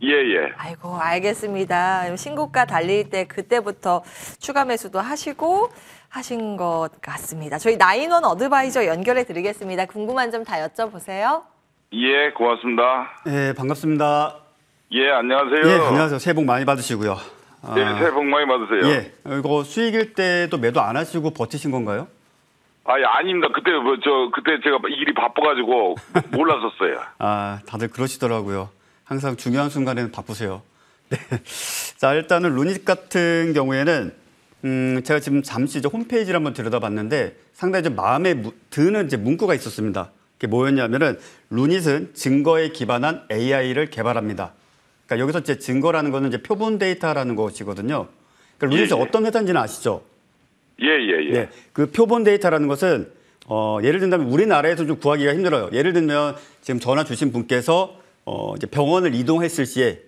예. 아이고, 알겠습니다. 신고가 달릴 때 그때부터 추가 매수도 하신 것 같습니다. 저희 나인원 어드바이저 연결해 드리겠습니다. 궁금한 점 다 여쭤보세요. 예, 고맙습니다. 네, 반갑습니다. 예, 안녕하세요. 예, 안녕하세요. 새해 복 많이 받으시고요. 예, 새해 복 많이 받으세요. 예, 이거 수익일 때도 매도 안 하시고 버티신 건가요? 예, 아닙니다. 그때 제가 일이 바빠가지고 몰랐었어요. 다들 그러시더라고요. 항상 중요한 순간에는 바쁘세요. 네. 자, 일단은 루닛 같은 경우에는 제가 지금 잠시 이제 홈페이지를 한번 들여다봤는데 상당히 좀 마음에 드는 이제 문구가 있었습니다. 그게 뭐였냐면은 루닛은 증거에 기반한 AI를 개발합니다. 그러니까 여기서 이제 증거라는 거는 이제 표본 데이터라는 것이거든요. 그러니까 루닛이 어떤 회사인지는 아시죠? 예. 네, 그 표본 데이터라는 것은 예를 들면 우리나라에서 좀 구하기가 힘들어요. 예를 들면 지금 전화 주신 분께서 이제 병원을 이동했을 시에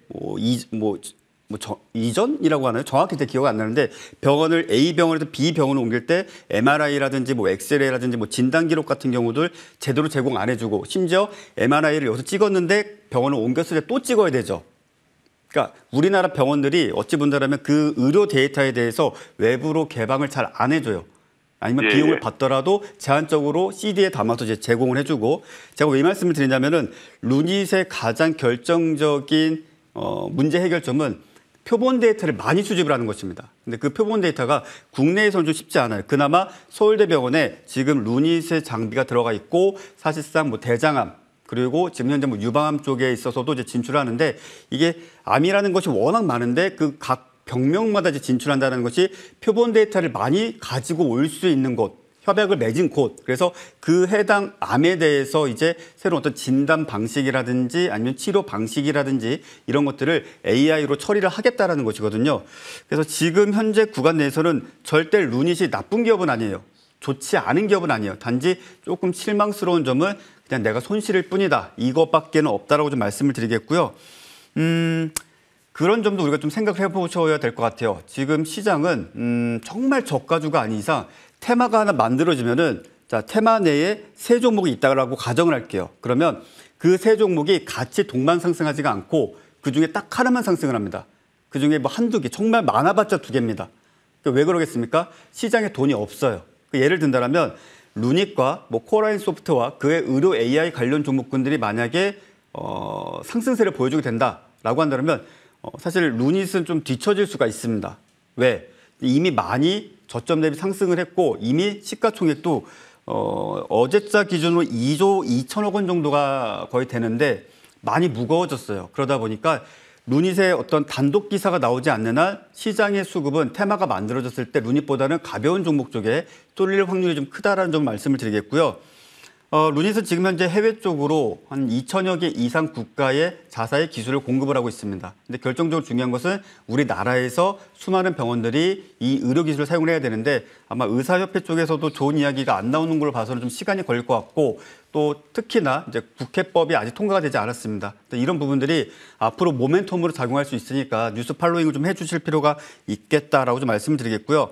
이전이라고 하나요? 정확히 제 기억 안 나는데 병원을 A 병원에서 B 병원을 옮길 때 MRI라든지 엑스레이라든지 진단 기록 같은 경우들 제대로 제공 안 해주고 심지어 MRI를 여기서 찍었는데 병원을 옮겼을 때 또 찍어야 되죠. 그러니까 우리나라 병원들이 어찌 본다면 그 의료 데이터에 대해서 외부로 개방을 잘 안 해줘요. 아니면 비용을 받더라도 제한적으로 CD에 담아서 이제 제공을 해주고 제가 왜 말씀을 드리냐면은 루닛의 가장 결정적인 문제 해결점은 표본 데이터를 많이 수집을 하는 것입니다. 근데 그 표본 데이터가 국내에서는 좀 쉽지 않아요. 그나마 서울대병원에 지금 루닛의 장비가 들어가 있고 사실상 대장암 그리고 지금 현재 유방암 쪽에 있어서도 이제 진출하는데 이게 암이라는 것이 워낙 많은데 그 각 병명마다 이제 진출한다는 것이 표본 데이터를 많이 가지고 올 수 있는 곳, 협약을 맺은 곳. 그래서 그 해당 암에 대해서 이제 새로운 어떤 진단 방식이라든지 아니면 치료 방식이라든지 이런 것들을 AI로 처리를 하겠다라는 것이거든요. 그래서 지금 현재 구간 내에서는 절대 루닛이 나쁜 기업은 아니에요. 좋지 않은 기업은 아니에요. 단지 조금 실망스러운 점은 그냥 내가 손실일 뿐이다. 이것밖에는 없다라고 좀 말씀을 드리겠고요. 그런 점도 우리가 좀 생각해 보셔야 될 것 같아요. 지금 시장은 정말 저가주가 아닌 이상 테마가 하나 만들어지면은 자, 테마 내에 세 종목이 있다라고 가정을 할게요. 그러면 그 세 종목이 같이 동반 상승하지가 않고 그중에 딱 하나만 상승을 합니다. 그중에 한두 개, 정말 많아봤자 두 개입니다. 왜 그러겠습니까? 시장에 돈이 없어요. 예를 든다면 루닛과 코어라인 소프트와 그의 의료 AI 관련 종목군들이 만약에 상승세를 보여주게 된다라고 한다면 사실 루닛은 좀 뒤처질 수가 있습니다. 왜? 이미 많이 저점 대비 상승을 했고 이미 시가총액도 어제자 기준으로 2조 2천억 원 정도가 거의 되는데 많이 무거워졌어요. 그러다 보니까 루닛의 어떤 단독 기사가 나오지 않는 한 시장의 수급은 테마가 만들어졌을 때 루닛보다는 가벼운 종목 쪽에 쏠릴 확률이 좀 크다라는 점 말씀을 드리겠고요. 루닛은 지금 현재 해외 쪽으로 한 2천여 개 이상 국가의 자사의 기술을 공급을 하고 있습니다. 근데 결정적으로 중요한 것은 우리나라에서 수많은 병원들이 이 의료 기술을 사용을 해야 되는데 아마 의사협회 쪽에서도 좋은 이야기가 안 나오는 걸 봐서는 좀 시간이 걸릴 것 같고 또 특히나 이제 국회법이 아직 통과가 되지 않았습니다. 이런 부분들이 앞으로 모멘텀으로 작용할 수 있으니까 뉴스 팔로잉을 좀 해주실 필요가 있겠다라고 좀 말씀을 드리겠고요.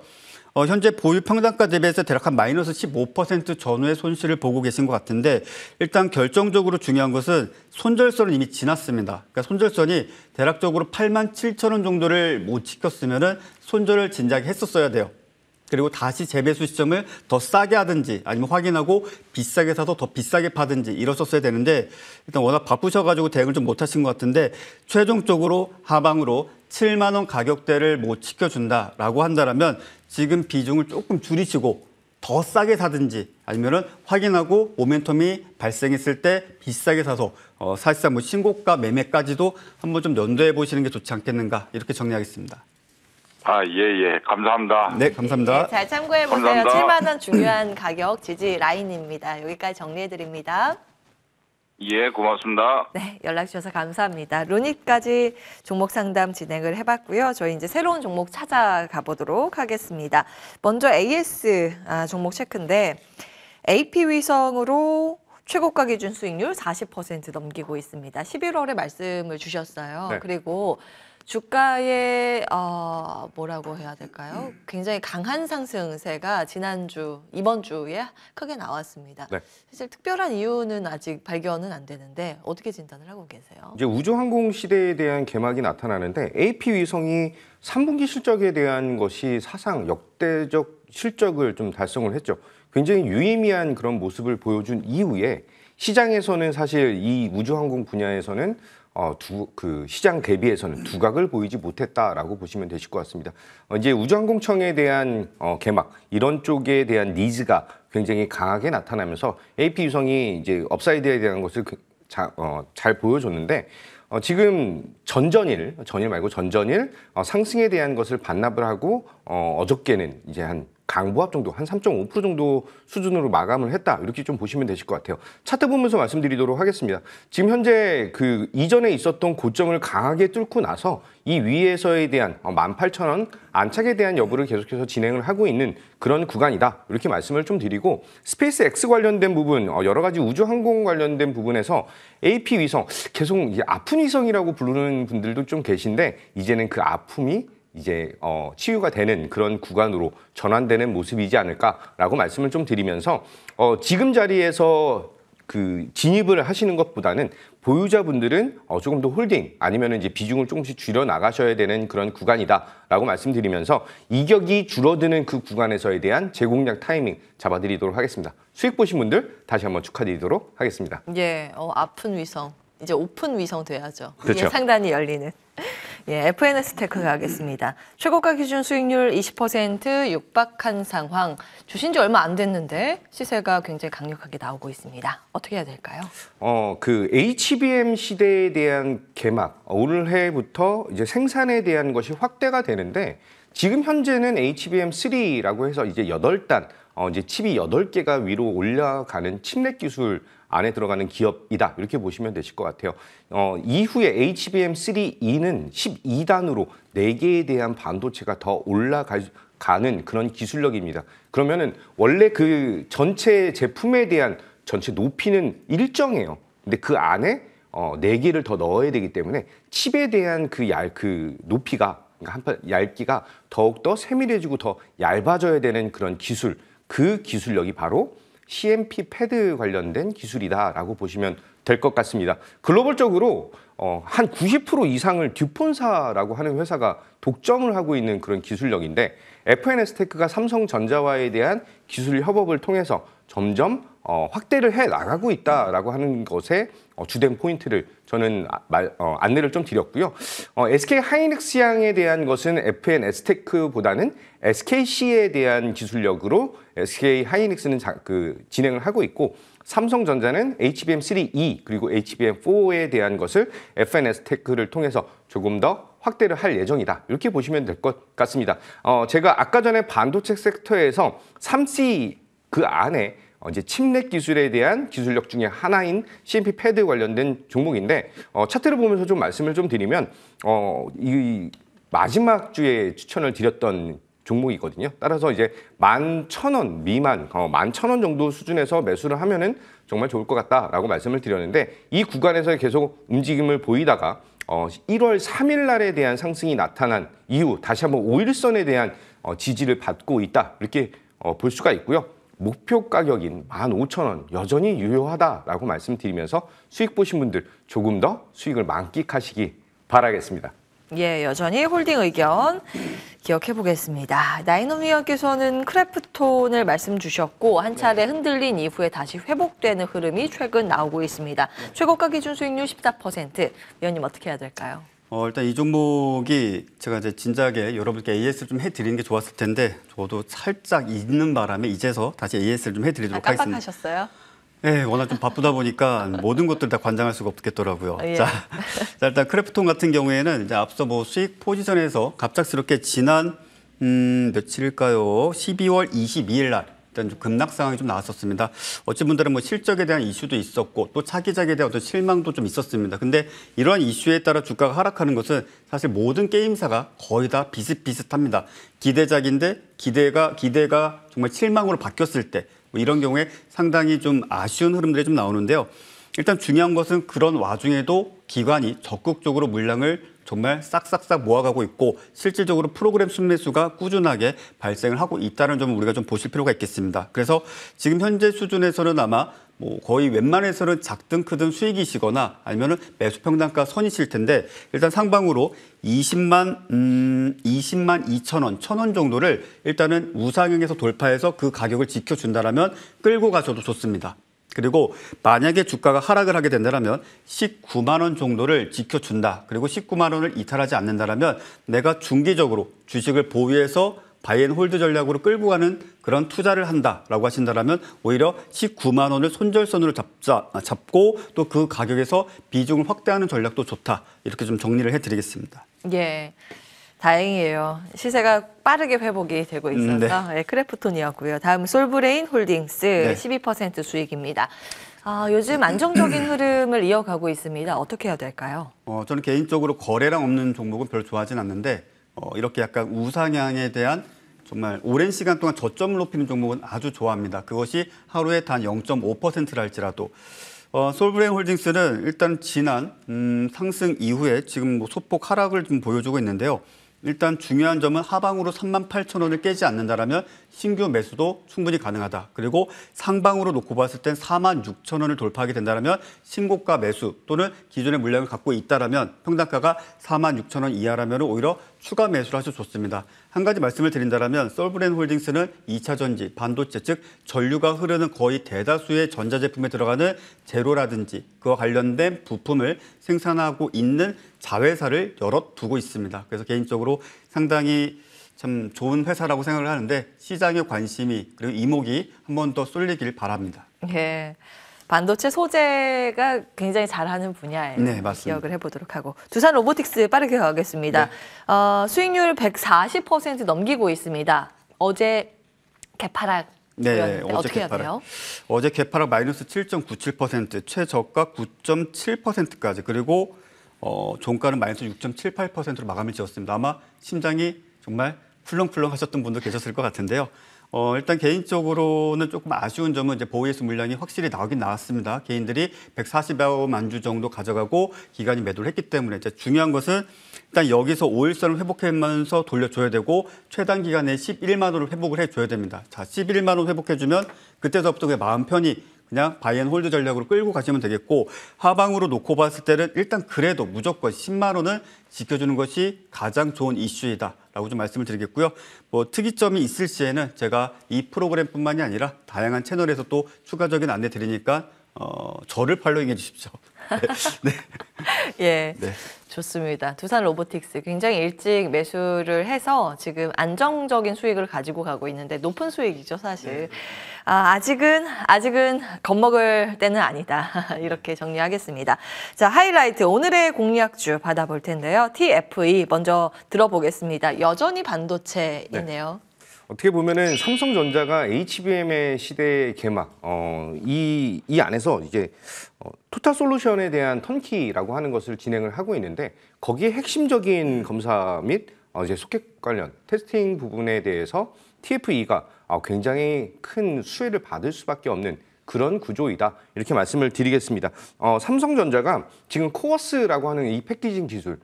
현재 보유 평단가 대비해서 대략 한 마이너스 15% 전후의 손실을 보고 계신 것 같은데 일단 결정적으로 중요한 것은 손절선은 이미 지났습니다. 그러니까 손절선이 대략적으로 87,000원 정도를 못 지켰으면 손절을 진작에 했었어야 돼요. 그리고 다시 재배수 시점을 더 싸게 하든지 아니면 확인하고 비싸게 사서 더 비싸게 파든지 이랬었어야 되는데 일단 워낙 바쁘셔가지고 대응을 좀 못하신 것 같은데 최종적으로 하방으로 7만 원 가격대를 못 지켜준다라고 한다면 지금 비중을 조금 줄이시고 더 싸게 사든지 아니면은 확인하고 모멘텀이 발생했을 때 비싸게 사서 사실상 신고가 매매까지도 한번 좀 연도해 보시는 게 좋지 않겠는가 이렇게 정리하겠습니다. 예. 감사합니다. 네, 감사합니다. 네, 잘 참고해 보세요. 감사합니다. 7만 원 중요한 가격 지지 라인입니다. 여기까지 정리해 드립니다. 예, 고맙습니다. 네, 연락 주셔서 감사합니다. 루닛까지 종목 상담 진행을 해봤고요. 저희 이제 새로운 종목 찾아가 보도록 하겠습니다. 먼저 AS 종목 체크인데 AP 위성으로 최고가 기준 수익률 40% 넘기고 있습니다. 11월에 말씀을 주셨어요. 네. 그리고 주가의 뭐라고 해야 될까요? 굉장히 강한 상승세가 이번 주에 크게 나왔습니다. 네. 사실 특별한 이유는 아직 발견은 안 되는데 어떻게 진단을 하고 계세요? 이제 우주항공 시대에 대한 개막이 나타나는데 AP 위성이 3분기 실적에 대한 것이 사상 역대적 실적을 좀 달성을 했죠. 굉장히 유의미한 그런 모습을 보여준 이후에 시장에서는 사실 이 우주항공 분야에서는 시장 대비해서는 두각을 보이지 못했다라고 보시면 되실 것 같습니다. 이제 우주항공청에 대한 개막 이런 쪽에 대한 니즈가 굉장히 강하게 나타나면서 AP 위성이 이제 업사이드에 대한 것을 잘 보여줬는데 지금 전일 말고 전전일 상승에 대한 것을 반납을 하고 어저께는 이제 한 강보합 정도, 한 3.5% 정도 수준으로 마감을 했다. 이렇게 좀 보시면 되실 것 같아요. 차트 보면서 말씀드리도록 하겠습니다. 지금 현재 그 이전에 있었던 고점을 강하게 뚫고 나서 이 위에서에 대한 18,000원 안착에 대한 여부를 계속해서 진행을 하고 있는 그런 구간이다. 이렇게 말씀을 좀 드리고 스페이스 X 관련된 부분, 여러 가지 우주항공 관련된 부분에서 AP 위성, 계속 이제 아픈 위성이라고 부르는 분들도 좀 계신데 이제는 그 아픔이 이제 치유가 되는 그런 구간으로 전환되는 모습이지 않을까라고 말씀을 좀 드리면서 지금 자리에서 그 진입을 하시는 것보다는 보유자분들은 조금 더 홀딩 아니면 이제 비중을 조금씩 줄여 나가셔야 되는 그런 구간이다라고 말씀드리면서 이격이 줄어드는 그 구간에서에 대한 재공략 타이밍 잡아드리도록 하겠습니다. 수익 보신 분들 다시 한번 축하드리도록 하겠습니다. 예, 아픈 위성. 이제 오픈 위성 돼야죠. 그렇죠. 예, 상단이 열리는. 예, FNS 테크 가겠습니다. 최고가 기준 수익률 20% 육박한 상황. 주신 지 얼마 안 됐는데 시세가 굉장히 강력하게 나오고 있습니다. 어떻게 해야 될까요? 그 HBM 시대에 대한 개막, 올해부터 이제 생산에 대한 것이 확대가 되는데 지금 현재는 HBM3라고 해서 이제 8단, 이제 칩이 8개가 위로 올라가는 칩넷 기술 안에 들어가는 기업이다. 이렇게 보시면 되실 것 같아요. 이후에 HBM3E는 12단으로 4개에 대한 반도체가 더 올라가는 그런 기술력입니다. 그러면은 원래 그 전체 제품에 대한 전체 높이는 일정해요. 근데 그 안에 4개를 더 넣어야 되기 때문에 칩에 대한 그 높이가 그러니까 얇기가 더욱더 세밀해지고 더 얇아져야 되는 그런 기술, 그 기술력이 바로 CMP 패드 관련된 기술이다라고 보시면 될 것 같습니다. 글로벌적으로 한 90% 이상을 듀폰사라고 하는 회사가 독점을 하고 있는 그런 기술력인데 FNS 테크가 삼성전자와에 대한 기술 협업을 통해서 점점 확대를 해 나가고 있다라고 하는 것에 주된 포인트를 저는 안내를 좀 드렸고요. SK 하이닉스 양에 대한 것은 FNS 테크보다는 SKC에 대한 기술력으로 SK 하이닉스는 진행을 하고 있고 삼성전자는 HBM3E 그리고 HBM4에 대한 것을 FNS 테크를 통해서 조금 더 확대를 할 예정이다. 이렇게 보시면 될 것 같습니다. 제가 아까 전에 반도체 섹터에서 3C 그 안에 이제 칩넷 기술에 대한 기술력 중에 하나인 CMP 패드 관련된 종목인데 차트를 보면서 좀 말씀을 좀 드리면 이 마지막 주에 추천을 드렸던 종목이거든요. 따라서 이제 11,000원 미만, 11,000원 정도 수준에서 매수를 하면은 정말 좋을 것 같다라고 말씀을 드렸는데 이 구간에서 계속 움직임을 보이다가 1월 3일 날에 대한 상승이 나타난 이후 다시 한번 5일선에 대한 지지를 받고 있다. 이렇게 볼 수가 있고요. 목표 가격인 15,000원 여전히 유효하다라고 말씀드리면서 수익 보신 분들 조금 더 수익을 만끽하시기 바라겠습니다. 예, 여전히 홀딩 의견 기억해 보겠습니다. 나인홈위원께서는 크래프톤을 말씀 주셨고 한 차례 흔들린 이후에 다시 회복되는 흐름이 최근 나오고 있습니다. 최고가 기준 수익률 14%. 위원님 어떻게 해야 될까요? 일단 이 종목이 제가 이제 진작에 여러분께 AS를 좀 해드리는 게 좋았을 텐데 저도 살짝 잊는 바람에 이제서 다시 AS를 좀 해드리도록 하겠습니다. 깜빡하셨어요? 네, 워낙 좀 바쁘다 보니까 모든 것들 다 관장할 수가 없겠더라고요. 예. 자, 일단 크래프톤 같은 경우에는 이제 앞서 수익 포지션에서 갑작스럽게 지난 며칠일까요? 12월 22일 날 일단 좀 급락 상황이 좀 나왔었습니다. 어찌 분들은 뭐 실적에 대한 이슈도 있었고 또 차기작에 대한 어떤 실망도 좀 있었습니다. 근데 이러한 이슈에 따라 주가가 하락하는 것은 사실 모든 게임사가 거의 다 비슷비슷합니다. 기대작인데 기대가 정말 실망으로 바뀌었을 때 뭐 이런 경우에 상당히 좀 아쉬운 흐름들이 좀 나오는데요. 일단 중요한 것은 그런 와중에도 기관이 적극적으로 물량을 정말 싹싹싹 모아가고 있고 실질적으로 프로그램 순매수가 꾸준하게 발생을 하고 있다는 점을 우리가 좀 보실 필요가 있겠습니다. 그래서 지금 현재 수준에서는 아마 뭐 거의 웬만해서는 작든 크든 수익이시거나 아니면은 매수 평단가 선이실 텐데 일단 상방으로 20만 2천 원, 1,000원 정도를 일단은 우상향에서 돌파해서 그 가격을 지켜준다라면 끌고 가셔도 좋습니다. 그리고 만약에 주가가 하락을 하게 된다면 19만 원 정도를 지켜준다. 그리고 19만 원을 이탈하지 않는다면 내가 중기적으로 주식을 보유해서 바이앤홀드 전략으로 끌고 가는 그런 투자를 한다라고 하신다면 오히려 19만 원을 손절선으로 잡고 또 그 가격에서 비중을 확대하는 전략도 좋다. 이렇게 좀 정리를 해드리겠습니다. 예. 다행이에요. 시세가 빠르게 회복이 되고 있어서 네, 크래프톤이었고요. 다음 솔브레인 홀딩스 네. 12% 수익입니다. 요즘 안정적인 흐름을 이어가고 있습니다. 어떻게 해야 될까요? 저는 개인적으로 거래량 없는 종목은 별로 좋아하진 않는데 이렇게 약간 우상향에 대한 정말 오랜 시간 동안 저점을 높이는 종목은 아주 좋아합니다. 그것이 하루에 단 0.5%라 할지라도 솔브레인 홀딩스는 일단 지난 상승 이후에 지금 뭐 소폭 하락을 좀 보여주고 있는데요. 일단 중요한 점은 하방으로 38,000원을 깨지 않는다라면 신규 매수도 충분히 가능하다. 그리고 상방으로 놓고 봤을 땐 46,000원을 돌파하게 된다면 신고가 매수 또는 기존의 물량을 갖고 있다라면 평단가가 46,000원 이하라면 오히려 추가 매수를 하셔도 좋습니다. 한 가지 말씀을 드린다면 솔브레인 홀딩스는 2차 전지, 반도체 즉 전류가 흐르는 거의 대다수의 전자제품에 들어가는 제로라든지 그와 관련된 부품을 생산하고 있는 자회사를 여럿 두고 있습니다. 그래서 개인적으로 상당히 참 좋은 회사라고 생각을 하는데 시장의 관심이 그리고 이목이 한 번 더 쏠리길 바랍니다. 예. 반도체 소재가 굉장히 잘하는 분야에 네, 맞습니다. 기억을 해보도록 하고 두산 로보틱스 빠르게 가겠습니다. 네. 수익률 140% 넘기고 있습니다. 어제 개파락 네, 어떻게 해야 돼요? 어제 개파락 마이너스 7.97%, 최저가 9.7%까지 그리고 종가는 마이너스 6.78%로 마감을 지었습니다. 아마 심장이 정말 풀렁풀렁 하셨던 분도 계셨을 것 같은데요. 일단 개인적으로는 조금 아쉬운 점은 이제 보이에스 물량이 확실히 나오긴 나왔습니다. 개인들이 140여만 주 정도 가져가고 기관이 매도를 했기 때문에 이제 중요한 것은 일단 여기서 5일선을 회복하면서 돌려줘야 되고 최단 기간 내에 11만 원을 회복을 해줘야 됩니다. 자, 11만 원 회복해주면 그때서부터 그냥 마음 편히 그냥 바이앤홀드 전략으로 끌고 가시면 되겠고 하방으로 놓고 봤을 때는 일단 그래도 무조건 10만 원은 지켜주는 것이 가장 좋은 이슈이다라고 좀 말씀을 드리겠고요. 뭐 특이점이 있을 시에는 제가 이 프로그램뿐만이 아니라 다양한 채널에서 또 추가적인 안내 드리니까 저를 팔로잉해 주십시오. 네. 예. 네. 좋습니다. 두산 로보틱스 굉장히 일찍 매수를 해서 지금 안정적인 수익을 가지고 가고 있는데 높은 수익이죠, 사실. 아직은 겁먹을 때는 아니다. 이렇게 정리하겠습니다. 자, 하이라이트 오늘의 공략주 받아볼 텐데요. TFE 먼저 들어보겠습니다. 여전히 반도체이네요. 어떻게 보면은 삼성전자가 HBM의 시대의 개막, 이 안에서 이제 토탈솔루션에 대한 턴키라고 하는 것을 진행을 하고 있는데 거기에 핵심적인 검사 및 이제 소켓 관련 테스팅 부분에 대해서 TFE가 굉장히 큰 수혜를 받을 수밖에 없는 그런 구조이다 이렇게 말씀을 드리겠습니다. 삼성전자가 지금 코어스라고 하는 이 패키징 기술,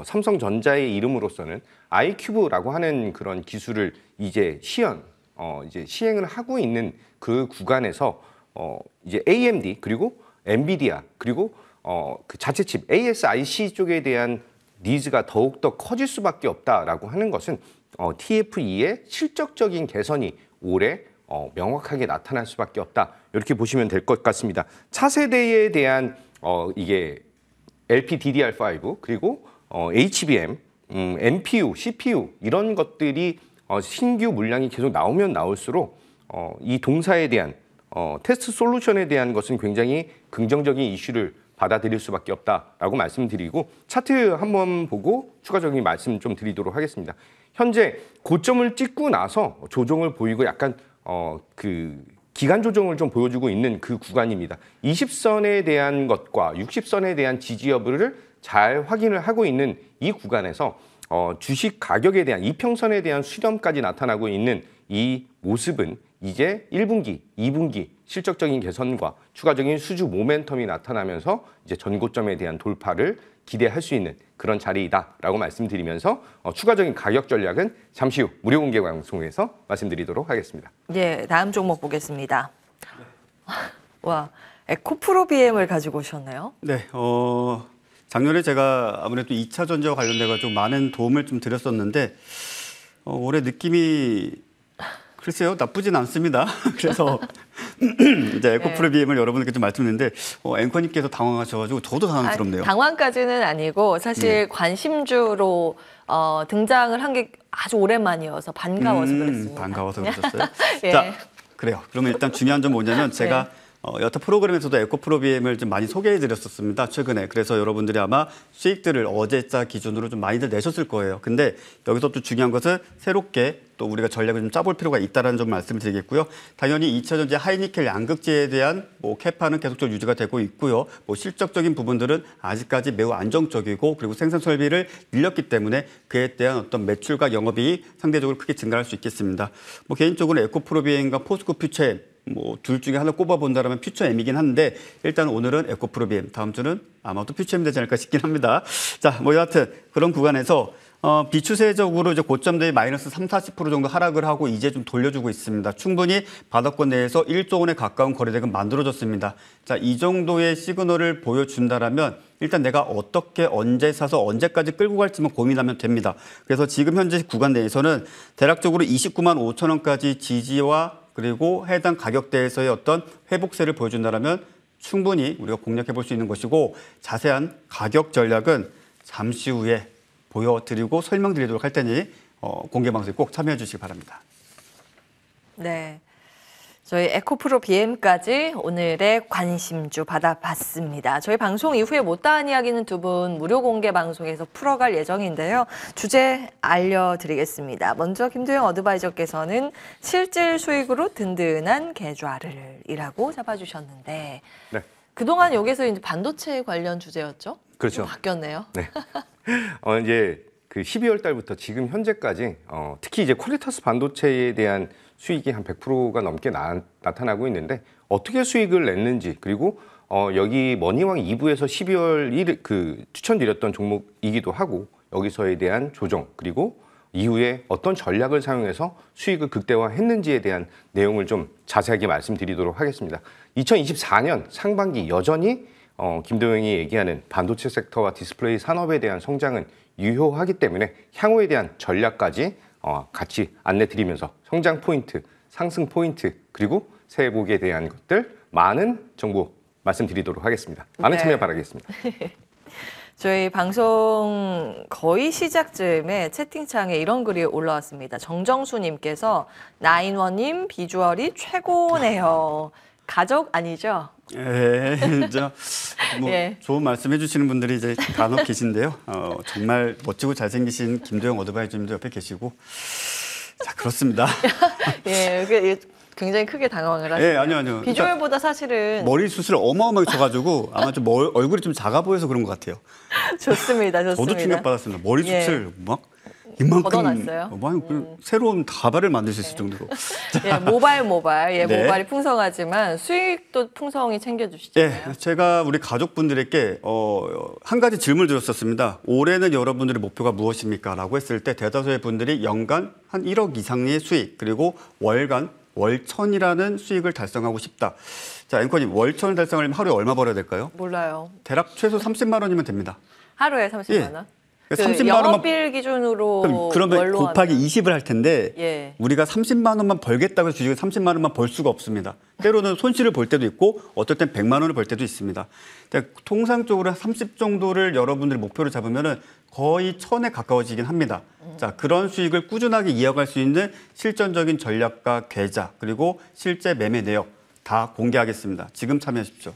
삼성전자의 이름으로서는 아이큐브라고 하는 그런 기술을 이제 시행을 하고 있는 그 구간에서 이제 AMD 그리고 엔비디아 그리고 그 자체 칩 ASIC 쪽에 대한 니즈가 더욱더 커질 수밖에 없다라고 하는 것은 TFE의 실적적인 개선이 올해 명확하게 나타날 수밖에 없다 이렇게 보시면 될 것 같습니다. 차세대에 대한 이게 LPDDR5 그리고 HBM, NPU, CPU 이런 것들이 신규 물량이 계속 나오면 나올수록 이 동사에 대한 테스트 솔루션에 대한 것은 굉장히 긍정적인 이슈를 받아들일 수밖에 없다라고 말씀드리고 차트 한번 보고 추가적인 말씀 좀 드리도록 하겠습니다. 현재 고점을 찍고 나서 조정을 보이고 약간 그 기간 조정을 좀 보여주고 있는 그 구간입니다. 20선에 대한 것과 60선에 대한 지지 여부를 잘 확인을 하고 있는 이 구간에서 주식 가격에 대한 이평선에 대한 수렴까지 나타나고 있는 이 모습은 이제 1분기, 2분기 실적적인 개선과 추가적인 수주 모멘텀이 나타나면서 이제 전고점에 대한 돌파를 기대할 수 있는 그런 자리이다라고 말씀드리면서 추가적인 가격 전략은 잠시 후 무료 공개 방송에서 말씀드리도록 하겠습니다. 예, 다음 종목 보겠습니다. 와, 에코프로 BM을 가지고 오셨네요. 네, 작년에 제가 아무래도 2차 전지와 관련돼가지고 많은 도움을 좀 드렸었는데 올해 느낌이 글쎄요, 나쁘진 않습니다. 그래서 이제 에코프로 BM을 여러분께 좀 말씀드렸는데 앵커님께서 당황하셔가지고 저도 당황스럽네요. 당황까지는 아니고 사실 관심주로 등장을 한 게 아주 오랜만이어서 반가워서 그랬습니다. 반가워서 그러셨어요? 예. 자, 그래요. 그러면 일단 중요한 점 뭐냐면 제가 여타 프로그램에서도 에코프로 BM을 좀 많이 소개해드렸었습니다. 최근에. 그래서 여러분들이 아마 수익들을 어제자 기준으로 좀 많이들 내셨을 거예요. 근데 여기서 또 중요한 것은 새롭게 또 우리가 전략을 좀 짜볼 필요가 있다는 점 말씀을 드리겠고요. 당연히 2차 전지 하이니켈 양극재에 대한 캐파는 계속적으로 유지가 되고 있고요. 실적적인 부분들은 아직까지 매우 안정적이고 그리고 생산 설비를 늘렸기 때문에 그에 대한 어떤 매출과 영업이익이 상대적으로 크게 증가할 수 있겠습니다. 개인적으로 에코프로 BM과 포스코 퓨처엠 둘 중에 하나 꼽아본다면 퓨처엠이긴 한데 일단 오늘은 에코프로 BM, 다음 주는 아마도 퓨처엠 되지 않을까 싶긴 합니다. 자, 여하튼 그런 구간에서 비추세적으로 이제 고점 대비 마이너스 30~40% 정도 하락을 하고 이제 좀 돌려주고 있습니다. 충분히 바닥권 내에서 1조 원에 가까운 거래대금 만들어졌습니다. 자, 이 정도의 시그널을 보여준다라면 일단 내가 어떻게 언제 사서 언제까지 끌고 갈지만 고민하면 됩니다. 그래서 지금 현재 구간 내에서는 대략적으로 29만 5천 원까지 지지와 그리고 해당 가격대에서의 어떤 회복세를 보여준다면 충분히 우리가 공략해 볼 수 있는 것이고 자세한 가격 전략은 잠시 후에 보여드리고 설명드리도록 할 테니 공개 방송에 꼭 참여해 주시기 바랍니다. 네, 저희 에코프로 BM까지 오늘의 관심주 받아봤습니다. 저희 방송 이후에 못다한 이야기는 두 분 무료 공개 방송에서 풀어갈 예정인데요. 주제 알려드리겠습니다. 먼저 김도영 어드바이저께서는 실질 수익으로 든든한 계좌를 이라고 잡아주셨는데 네. 그동안 여기서 이제 반도체 관련 주제였죠? 그렇죠. 좀 바뀌었네요. 네. 이제 그 12월 달부터 지금 현재까지 특히 이제 퀄리터스 반도체에 대한 수익이 한 100%가 넘게 나타나고 있는데 어떻게 수익을 냈는지 그리고 여기 머니왕 2부에서 12월 1일 추천드렸던 종목이기도 하고 여기서에 대한 조정 그리고 이후에 어떤 전략을 사용해서 수익을 극대화했는지에 대한 내용을 좀 자세하게 말씀드리도록 하겠습니다. 2024년 상반기 여전히 김도영이 얘기하는 반도체 섹터와 디스플레이 산업에 대한 성장은 유효하기 때문에 향후에 대한 전략까지 같이 안내드리면서 성장 포인트, 상승 포인트 그리고 새해 복에 대한 것들 많은 정보 말씀드리도록 하겠습니다. 많은 참여 바라겠습니다. 저희 방송 거의 시작쯤에 채팅창에 이런 글이 올라왔습니다. 정정수님께서 나인원님 비주얼이 최고네요. 가족 아니죠? 예, 예. 좋은 말씀 해주시는 분들이 이제 간혹 계신데요. 정말 멋지고 잘생기신 김도영 어드바이저님도 옆에 계시고, 자 그렇습니다. 예, 굉장히 크게 당황을 하시네요. 예, 아니요. 비주얼보다 사실은 머리 숱을 어마어마하게 쳐가지고 아마 좀 얼굴이 좀 작아 보여서 그런 것 같아요. 좋습니다. 저도 충격받았습니다. 머리 숱을 막 이만큼 걷어놨어요. 새로운 가발을 만들 수 있을 정도로. 예, 모발. 예, 네. 모발이 풍성하지만 수익도 풍성히 챙겨주시잖아요. 예, 제가 우리 가족분들에게 한 가지 질문을 드렸었습니다. 올해는 여러분들의 목표가 무엇입니까? 라고 했을 때 대다수의 분들이 연간 한 1억 이상의 수익 그리고 월간 월천이라는 수익을 달성하고 싶다. 자, 앵커님 월천을 달성하려면 하루에 얼마 벌어야 될까요? 몰라요. 대략 최소 30만 원이면 됩니다. 하루에 30만 원? 그 30만 원만 영업일 기준으로 그러면 월로 곱하기 하면. 20을 할 텐데 예. 우리가 30만 원만 벌겠다고 해서 주식을 30만 원만 벌 수가 없습니다. 때로는 손실을 볼 때도 있고 어떨 땐 100만 원을 벌 때도 있습니다. 통상적으로 30 정도를 여러분들이 목표를 잡으면 거의 1000에 가까워지긴 합니다. 자, 그런 수익을 꾸준하게 이어갈 수 있는 실전적인 전략과 계좌 그리고 실제 매매 내역 다 공개하겠습니다. 지금 참여하십시오.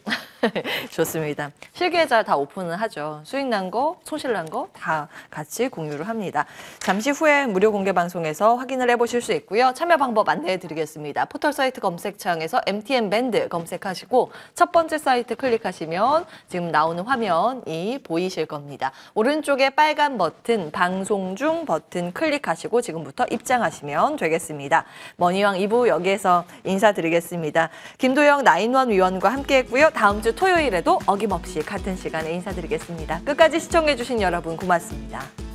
좋습니다. 실계좌 다 오픈을 하죠. 수익 난 거, 손실 난 거 다 같이 공유를 합니다. 잠시 후에 무료 공개 방송에서 확인을 해보실 수 있고요. 참여 방법 안내해 드리겠습니다. 포털 사이트 검색창에서 MTN 밴드 검색하시고 첫 번째 사이트 클릭하시면 지금 나오는 화면이 보이실 겁니다. 오른쪽에 빨간 버튼, 방송 중 버튼 클릭하시고 지금부터 입장하시면 되겠습니다. 머니왕 2부 여기에서 인사드리겠습니다. 김도영 나인원 위원과 함께했고요. 다음 주 토요일에도 어김없이 같은 시간에 인사드리겠습니다. 끝까지 시청해주신 여러분 고맙습니다.